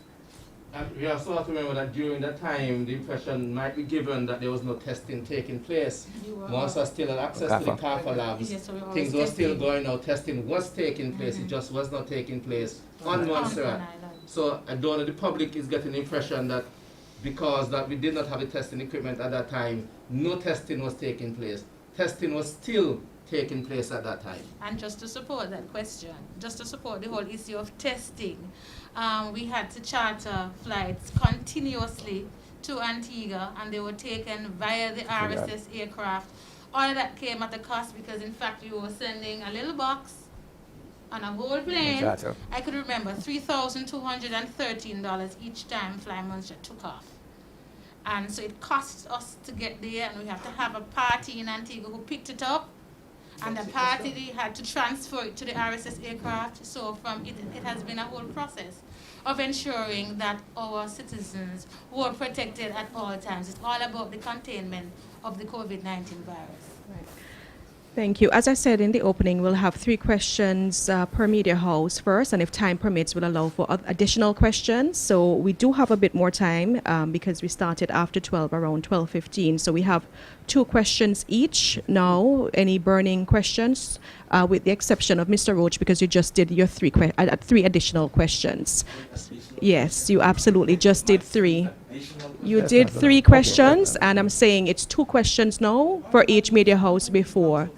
Speaker 7: And we also have to remember that during that time, the impression might be given that there was no testing taking place. Montserrat still had access to the CARPHA labs.
Speaker 5: Yes, so we were
Speaker 7: Things
Speaker 5: always
Speaker 7: were still
Speaker 5: testing.
Speaker 7: going out. Testing was taking place. It just was not taking place on Montserrat. So I don't know, the public is getting the impression that because that we did not have the testing equipment at that time, no testing was taking place. Testing was still taking place at that time.
Speaker 5: And just to support that question, just to support the whole issue of testing, we had to charter flights continuously to Antigua, and they were taken via the RSS aircraft. All of that came at a cost because, in fact, we were sending a little box on a whole plane.
Speaker 2: Exactly.
Speaker 5: I could remember $3,213 each time Fly Montserrat took off. And so it cost us to get there, and we have to have a party in Antigua who picked it up. And the party they had to transfer it to the RSS aircraft. So from it has been a whole process of ensuring that our citizens were protected at all times. It's all about the containment of the COVID-19 virus.
Speaker 1: Right. Thank you. As I said in the opening, we'll have 3 questions per media house first, and if time permits, we'll allow for additional questions. So we do have a bit more time because we started after 12, around 12:15. So we have 2 questions each now. Any burning questions, with the exception of Mr. Roach, because you just did your 3 additional questions. Yes, you absolutely just did 3. You did 3 questions, and I'm saying it's 2 questions now for each media house before.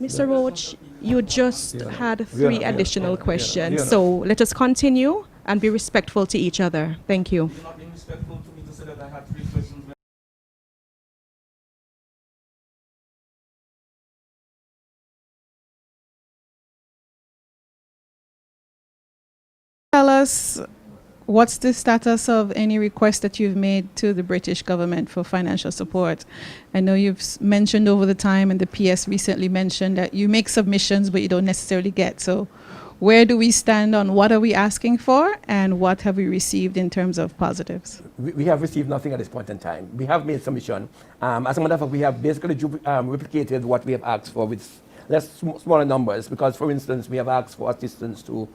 Speaker 1: Mr. Roach, you just had 3 additional questions, so let us continue and be respectful to each other. Thank you.
Speaker 6: You're not being respectful to me to say that I had 3 questions.
Speaker 3: Tell us what's the status of any request that you've made to the British government for financial support. I know you've mentioned over the time, and the PS recently mentioned that you make submissions but you don't necessarily get. So where do we stand on what are we asking for, and what have we received in terms of positives?
Speaker 2: We have received nothing at this point in time. We have made submission. As a matter of fact, we have basically replicated what we have asked for with less smaller numbers, because, for instance, we have asked for assistance to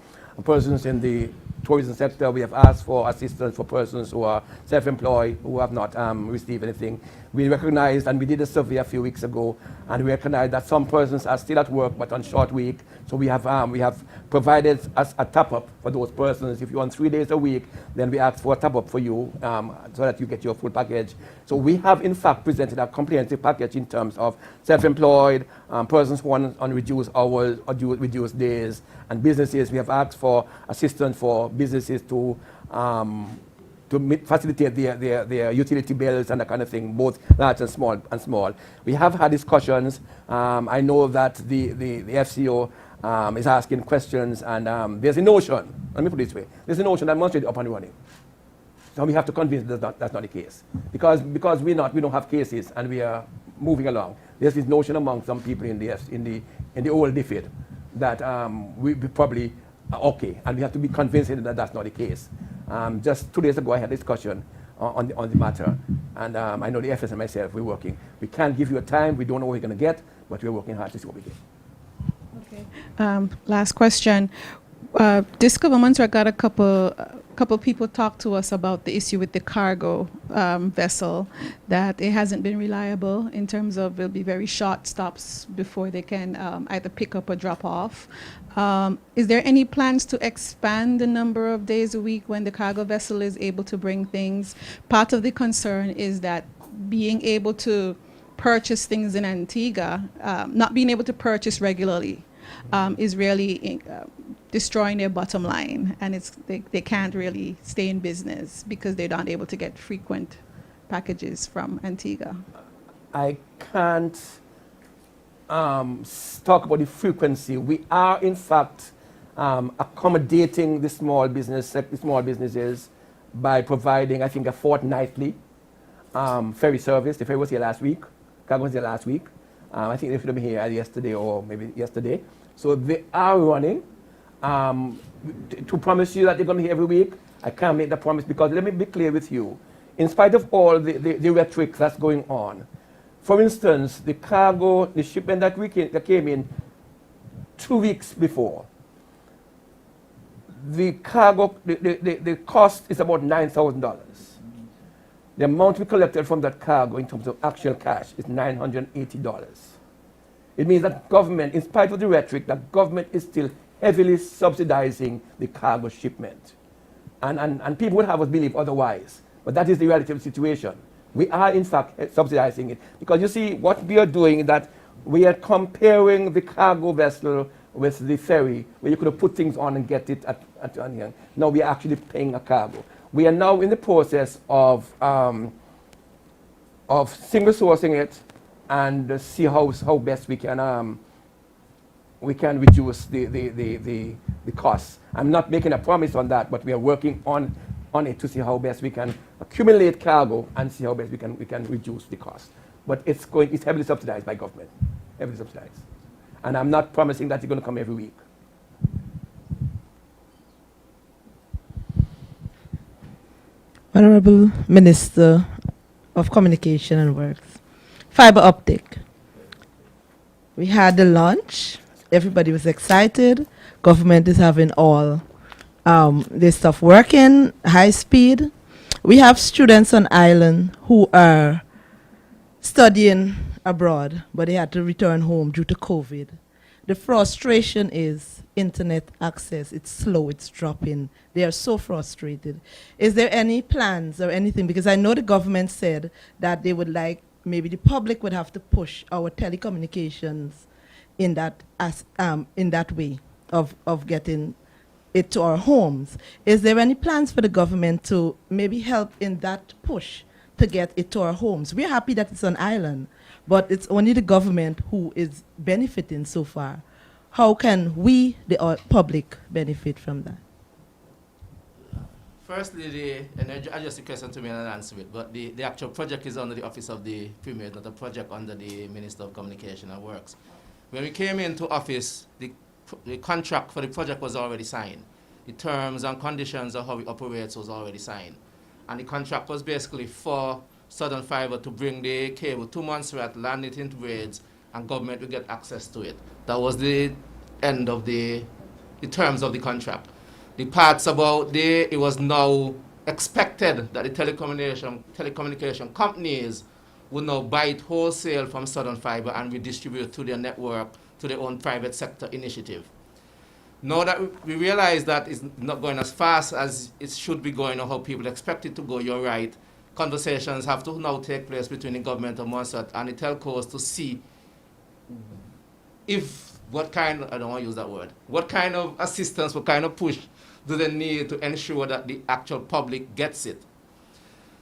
Speaker 2: persons in the tourism sector. We have asked for assistance for persons who are self-employed, who have not received anything. We recognized, and we did a survey a few weeks ago, and we recognized that some persons are still at work but on short week. So we have provided us a top-up for those persons. If you're on 3 days a week, then we ask for a top-up for you so that you get your full package. So we have, in fact, presented a comprehensive package in terms of self-employed, persons who are on reduced hours or reduced days, and businesses. We have asked for assistance for businesses to facilitate their utility bills and that kind of thing, both large and small. We have had discussions. I know that the FCO is asking questions, and there's a notion, let me put it this way, there's a notion that Montserrat is up and running. So we have to convince that's not the case. Because we don't have cases and we are moving along. There's this notion among some people in the old DFID that we probably are okay, and we have to be convinced that that's not the case. Just 2 days ago, I had a discussion on the matter, and I know the FS and myself, we're working. We can't give you a time, we don't know what we're going to get, but we're working hard to see what we get.
Speaker 3: Okay. Last question. This government got a couple people talk to us about the issue with the cargo vessel, that it hasn't been reliable in terms of there'll be very short stops before they can either pick up or drop off. Is there any plans to expand the number of days a week when the cargo vessel is able to bring things? Part of the concern is that being able to purchase things in Antigua, not being able to purchase regularly, is really destroying their bottom line, and they can't really stay in business because they're not able to get frequent packages from Antigua.
Speaker 2: I can't talk about the frequency. We are, in fact, accommodating the small businesses by providing, I think, a fortnightly ferry service. The ferry was here last week. Cargo was here last week. I think they should have been here yesterday or maybe yesterday. So they are running. To promise you that they're going to be here every week, I can't make that promise, because let me be clear with you. In spite of all the rhetoric that's going on, for instance, the shipment that came in 2 weeks before, the cost is about $9,000. The amount we collected from that cargo in terms of actual cash is $980. It means that government, in spite of the rhetoric, that government is still heavily subsidizing the cargo shipment. And people would have us believe otherwise, but that is the reality of the situation. We are, in fact, subsidizing it. Because you see, what we are doing is that We are comparing the cargo vessel with the ferry, where you could have put things on and get it on here. Now we are actually paying a cargo. We are now in the process of single sourcing it and see how best we can reduce the costs. I'm not making a promise on that, but we are working on it to see how best we can accumulate cargo and see how best we can reduce the cost. But it's heavily subsidized by government, heavily subsidized. And I'm not promising that it's going to come every week.
Speaker 8: Honorable Minister of Communication and Works. Fiber optic. We had the launch. Everybody was excited. Government is having all this stuff working, high speed. We have students on island who are studying abroad, but they had to return home due to COVID. The frustration is internet access. It's slow, it's dropping. They are so frustrated. Is there any plans or anything? Because I know the government said that they would like, maybe the public would have to push our telecommunications in that way of getting it to our homes. Is there any plans for the government to maybe help in that push to get it to our homes? We're happy that it's an island, but it's only the government who is benefiting so far. How can we, the public, benefit from that?
Speaker 7: Firstly, and I just a question to me and I'll answer it, but the actual project is under the office of the Premier, not a project under the Minister of Communication and Works. When we came into office, the contract for the project was already signed. The terms and conditions of how it operates was already signed. And the contract was basically for Southern Fiber to bring the cable to Montserrat, land it into braids, and government will get access to it. That was the end of the terms of the contract. The parts about it was now expected that the telecommunication companies would now buy it wholesale from Southern Fiber and redistribute through their network to their own private sector initiative. Now that we realize that it's not going as fast as it should be going or how people expect it to go, you're right. Conversations have to now take place between the government of Montserrat and the telcos to see what kind of assistance, what kind of push do they need to ensure that the actual public gets it.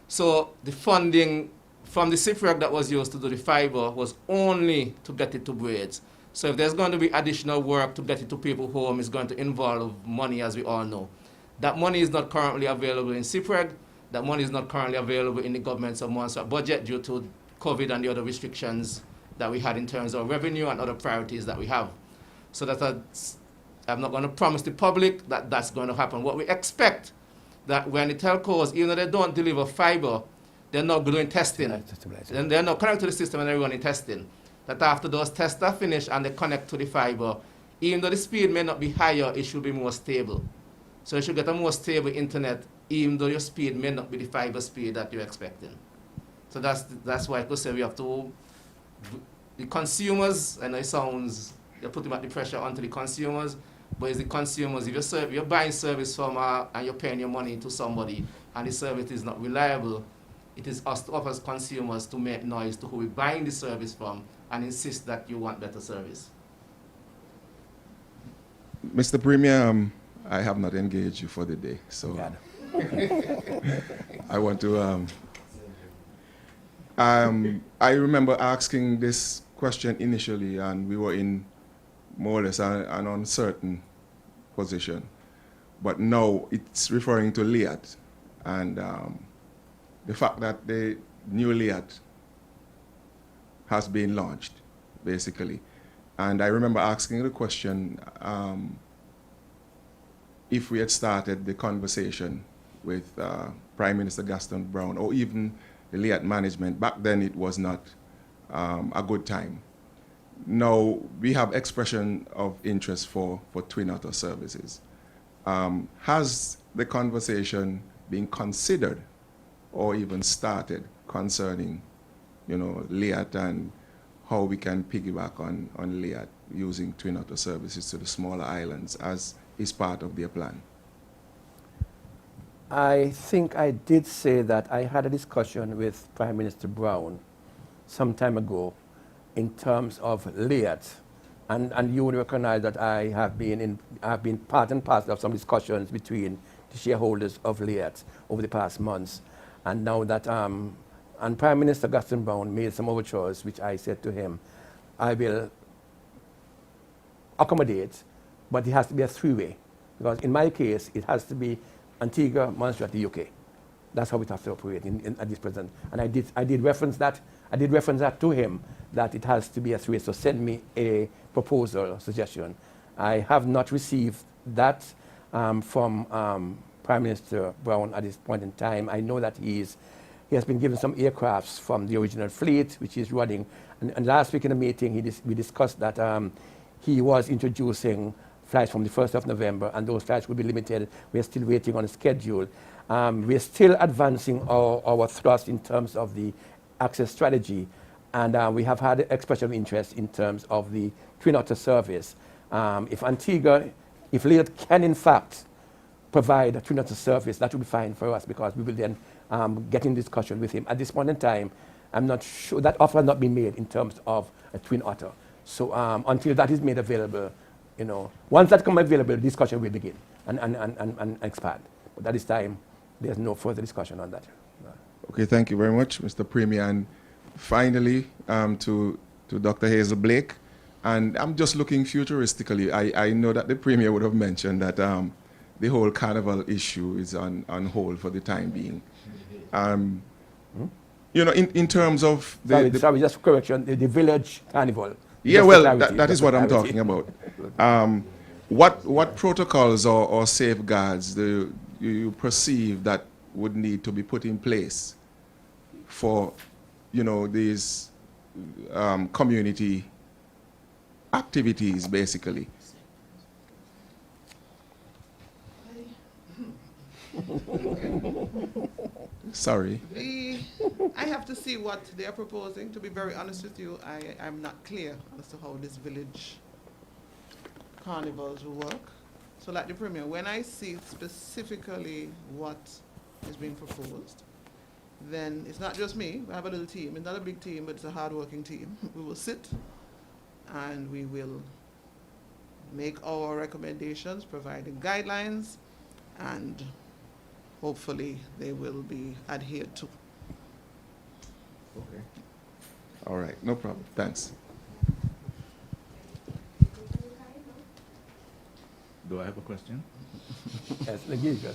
Speaker 7: So the funding from the CIFREG that was used to do the fiber was only to get it to braids. So if there's going to be additional work to get it to people's home, it's going to involve money, as we all know. That money is not currently available in CIFREG. That money is not currently available in the government's of Montserrat budget due to COVID and the other restrictions that we had in terms of revenue and other priorities that we have. So I'm not going to promise the public that that's going to happen. What we expect that when the telcos, even though they don't deliver fiber, they're not doing testing. Then they're not connected to the system and they're running testing. That after those tests are finished and they connect to the fiber, even though the speed may not be higher, it should be more stable. So you should get a more stable internet, even though your speed may not be the fiber speed that you're expecting. So that's why I could say we have to, the consumers, and it sounds, you're putting back the pressure onto the consumers, but it's the consumers, if you're buying service from and you're paying your money to somebody and the service is not reliable, it is us as consumers to make noise to who we're buying the service from and insist that you want better service.
Speaker 9: Mr. Premier, I have not engaged you for the day, so I want to. I remember asking this question initially, and we were in more or less an uncertain position. But now it's referring to LIAT, and the fact that the new LIAT has been launched, basically. And I remember asking the question if we had started the conversation with Prime Minister Gaston Brown or even the LIAT management. Back then it was not a good time. Now we have expression of interest for Twin Otter services. Has the conversation been considered or even started concerning, LIAT and how we can piggyback on LIAT using Twin Otter services to the smaller islands as is part of their plan?
Speaker 2: I think I did say that I had a discussion with Prime Minister Brown some time ago, in terms of Liat, and you would recognize that I have been part and parcel of some discussions between the shareholders of Liat over the past months, and now that and Prime Minister Gaston Brown made some overtures, which I said to him, I will accommodate, but it has to be a three-way, because in my case it has to be Antigua, Montserrat, the UK. That's how it has to operate at this present. And I did reference that to him, that it has to be a three-way. So send me a proposal, suggestion. I have not received that from Prime Minister Brown at this point in time. I know that he has been given some aircrafts from the original fleet, which is running. And last week in a meeting, we discussed that he was introducing flights from the 1st of November, and those flights will be limited. We're still waiting on a schedule. We're still advancing our thrust in terms of the access strategy, and we have had expression of interest in terms of the Twin Otter service. If Liat can in fact provide a Twin Otter service, that will be fine for us, because we will then get in discussion with him. At this point in time, I'm not sure, that offer has not been made in terms of a Twin Otter. So until that is made available, once that becomes available, discussion will begin and expand. But at this time, there's no further discussion on that.
Speaker 9: Okay, thank you very much, Mr. Premier. And finally, to Dr. Hazel Blake. And I'm just looking futuristically. I know that the Premier would have mentioned that the whole carnival issue is on hold for the time being. In terms of
Speaker 2: sorry, just for correction, the village carnival.
Speaker 9: Yeah, well, that is what I'm talking about. What protocols or safeguards do you perceive that would need to be put in place for, these community activities, basically? Sorry.
Speaker 4: I have to see what they are proposing. To be very honest with you, I'm not clear as to how this village carnivals will work. So like the Premier, when I see specifically what is being proposed, then it's not just me. We have a little team. It's not a big team, but it's a hard-working team. We will sit and we will make our recommendations, providing guidelines, and hopefully they will be adhered to.
Speaker 9: Okay. All right, no problem. Thanks.
Speaker 6: Do I have a question?
Speaker 2: Yes, you go.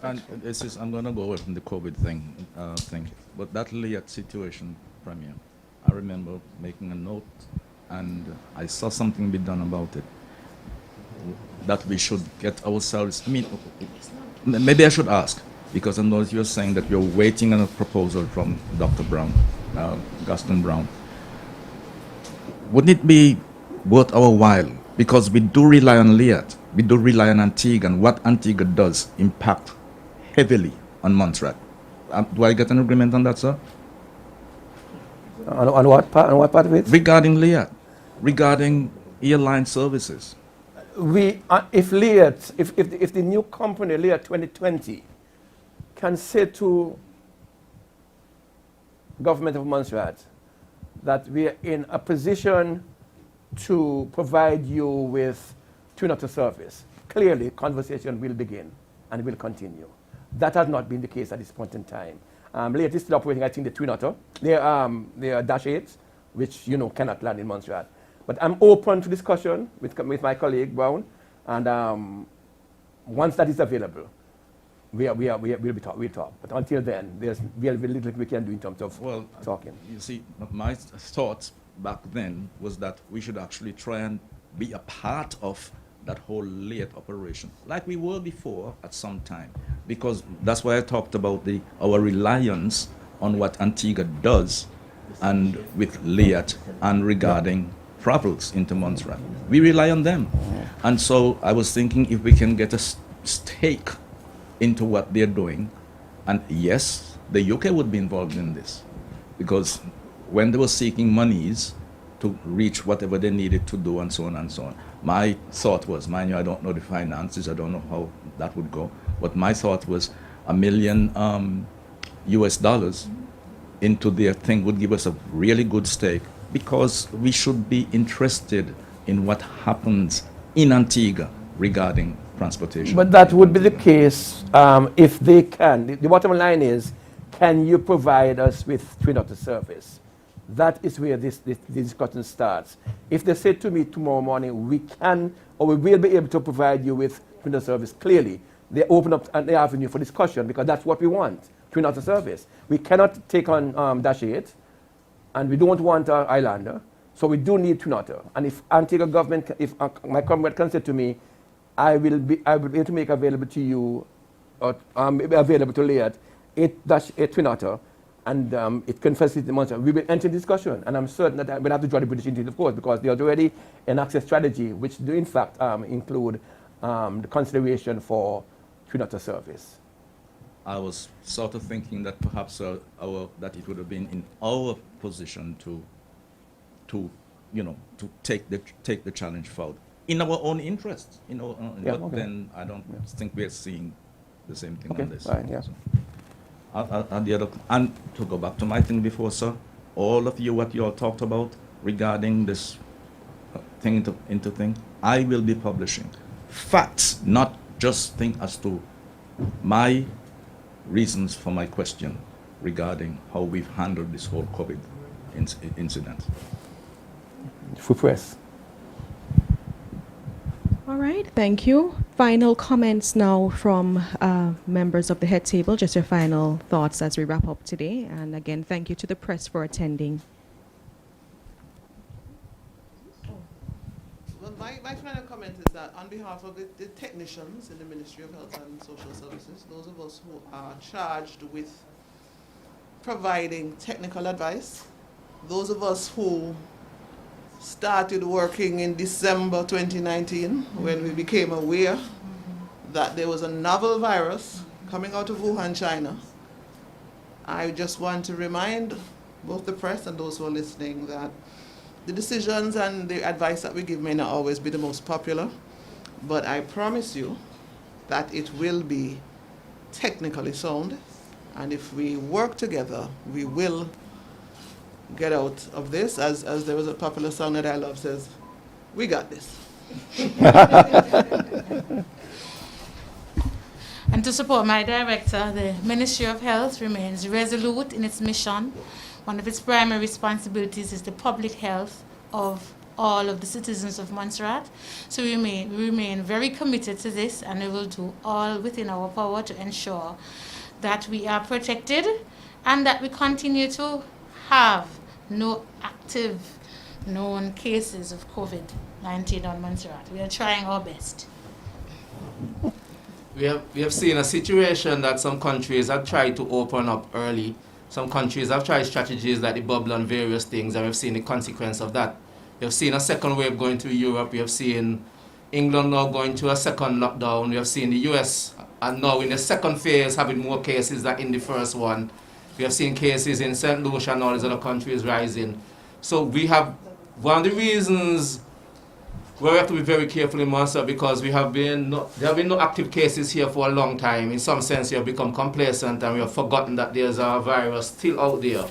Speaker 6: And I'm going to go away from the COVID thing. But that Liat situation, Premier, I remember making a note, and I saw something be done about it. That we should get ourselves, maybe I should ask, because I know you're saying that you're waiting on a proposal from Dr. Brown, Gaston Brown. Wouldn't it be worth our while? Because we do rely on Liat, we do rely on Antigua, and what Antigua does impact heavily on Montserrat. Do I get an agreement on that, sir?
Speaker 2: On what part of it?
Speaker 6: Regarding Liat, regarding airline services.
Speaker 2: If Liat, if the new company Liat 2020 can say to government of Montserrat that we are in a position to provide you with Twin Otter service, clearly conversation will begin and will continue. That has not been the case at this point in time. Liat is still operating, I think, the Twin Otter. They are Dash 8s, which cannot land in Montserrat. But I'm open to discussion with my colleague Brown, and once that is available, we'll talk. But until then, there's very little we can do in terms of talking.
Speaker 6: You see, my thoughts back then was that we should actually try and be a part of that whole Liat operation, like we were before at some time, because that's why I talked about our reliance on what Antigua does, and with Liat and regarding travels into Montserrat. We rely on them. And so I was thinking if we can get a stake into what they're doing, and yes, the UK would be involved in this, because when they were seeking monies to reach whatever they needed to do and so on and so on, my thought was, mind you, I don't know the finances, I don't know how that would go, but my thought was $1 million US into their thing would give us a really good stake, because we should be interested in what happens in Antigua regarding transportation.
Speaker 2: But that would be the case if they can. The bottom line is, can you provide us with twin otter service? That is where this discussion starts. If they say to me tomorrow morning, we can or we will be able to provide you with twin otter service, clearly they open up the avenue for discussion, because that's what we want, twin otter service. We cannot take on Dash 8, and we don't want an Islander, so we do need twin otter. And if Antigua government, if my comrade can say to me, I will be able to make available to you, or available to Liat, 8-8 twin otter, and it can facilitate the Montserrat, we will enter discussion. And I'm certain that we'll have to draw the British into it, of course, because there's already an access strategy which do in fact include the consideration for twin otter service.
Speaker 6: I was sort of thinking that perhaps that it would have been in our position to take the challenge forward in our own interest, but
Speaker 2: okay.
Speaker 6: then I don't think we're seeing the same thing on this.
Speaker 2: Fine, yeah.
Speaker 6: So, and to go back to my thing before, sir, all of you, what you all talked about regarding this thing into thing, I will be publishing facts, not just think as to my reasons for my question regarding how we've handled this whole COVID incident.
Speaker 2: For press.
Speaker 1: All right, thank you. Final comments now from members of the head table, just your final thoughts as we wrap up today. And again, thank you to the press for attending.
Speaker 4: Well, my final comment is that on behalf of the technicians in the Ministry of Health and Social Services, those of us who are charged with providing technical advice, those of us who started working in December 2019 when we became aware that there was a novel virus coming out of Wuhan, China, I just want to remind both the press and those who are listening that the decisions and the advice that we give may not always be the most popular, but I promise you that it will be technically sound, and if we work together, we will get out of this. As there was a popular song that I love says, we got this.
Speaker 5: And to support my director, the Ministry of Health remains resolute in its mission. One of its primary responsibilities is the public health of all of the citizens of Montserrat. So we remain very committed to this, and we will do all within our power to ensure that we are protected and that we continue to have no active known cases of COVID-19 on Montserrat. We are trying our best.
Speaker 7: We have seen a situation that some countries have tried to open up early. Some countries have tried strategies like the bubble and various things, and we've seen the consequence of that. We have seen a second wave going to Europe. We have seen England now going to a second lockdown. We have seen the US and now in the second phase having more cases than in the first one. We have seen cases in St. Lucia and all these other countries rising. So we have, one of the reasons where we have to be very careful in Montserrat, because there have been no active cases here for a long time. In some sense, we have become complacent and we have forgotten that there's a virus still out there.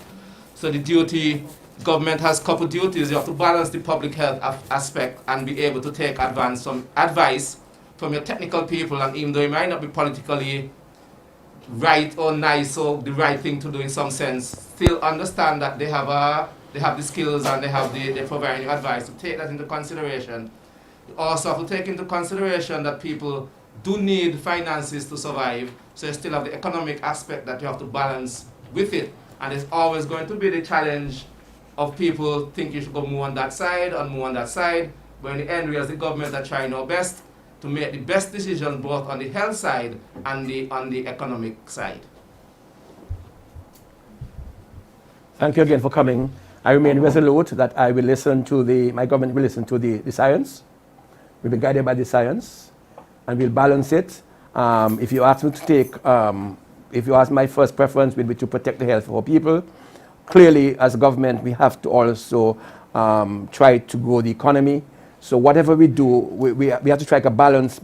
Speaker 7: So the government has a couple duties. You have to balance the public health aspect and be able to take some advice from your technical people, and even though it might not be politically right or nice or the right thing to do in some sense, still understand that they have the skills and they're providing advice, to take that into consideration. You also have to take into consideration that people do need finances to survive, so you still have the economic aspect that you have to balance with it. And it's always going to be the challenge of people think you should go more on that side and more on that side, but in the end we as the government are trying our best to make the best decision both on the health side and on the economic side.
Speaker 2: Thank you again for coming. I remain resolute that I will listen to my government will listen to the science. We'll be guided by the science, and we'll balance it. If you ask me to take, if you ask my first preference will be to protect the health of our people. Clearly, as a government, we have to also try to grow the economy. So whatever we do, we have to strike a balance,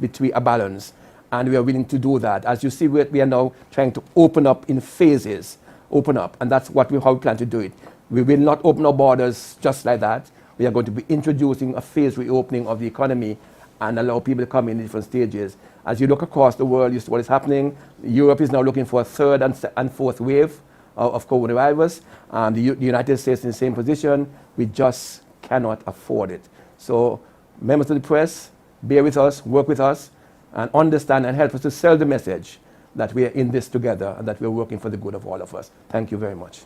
Speaker 2: and we are willing to do that. As you see, we are now trying to open up in phases. open up. And that's how we plan to do it. We will not open our borders just like that. We are going to be introducing a phased reopening of the economy and allow people to come in different stages. As you look across the world, you see what is happening. Europe is now looking for a third and fourth wave of coronavirus. The United States in the same position. We just cannot afford it. So members of the press, bear with us, work with us, and understand and help us to sell the message that we are in this together and that we are working for the good of all of us. Thank you very much.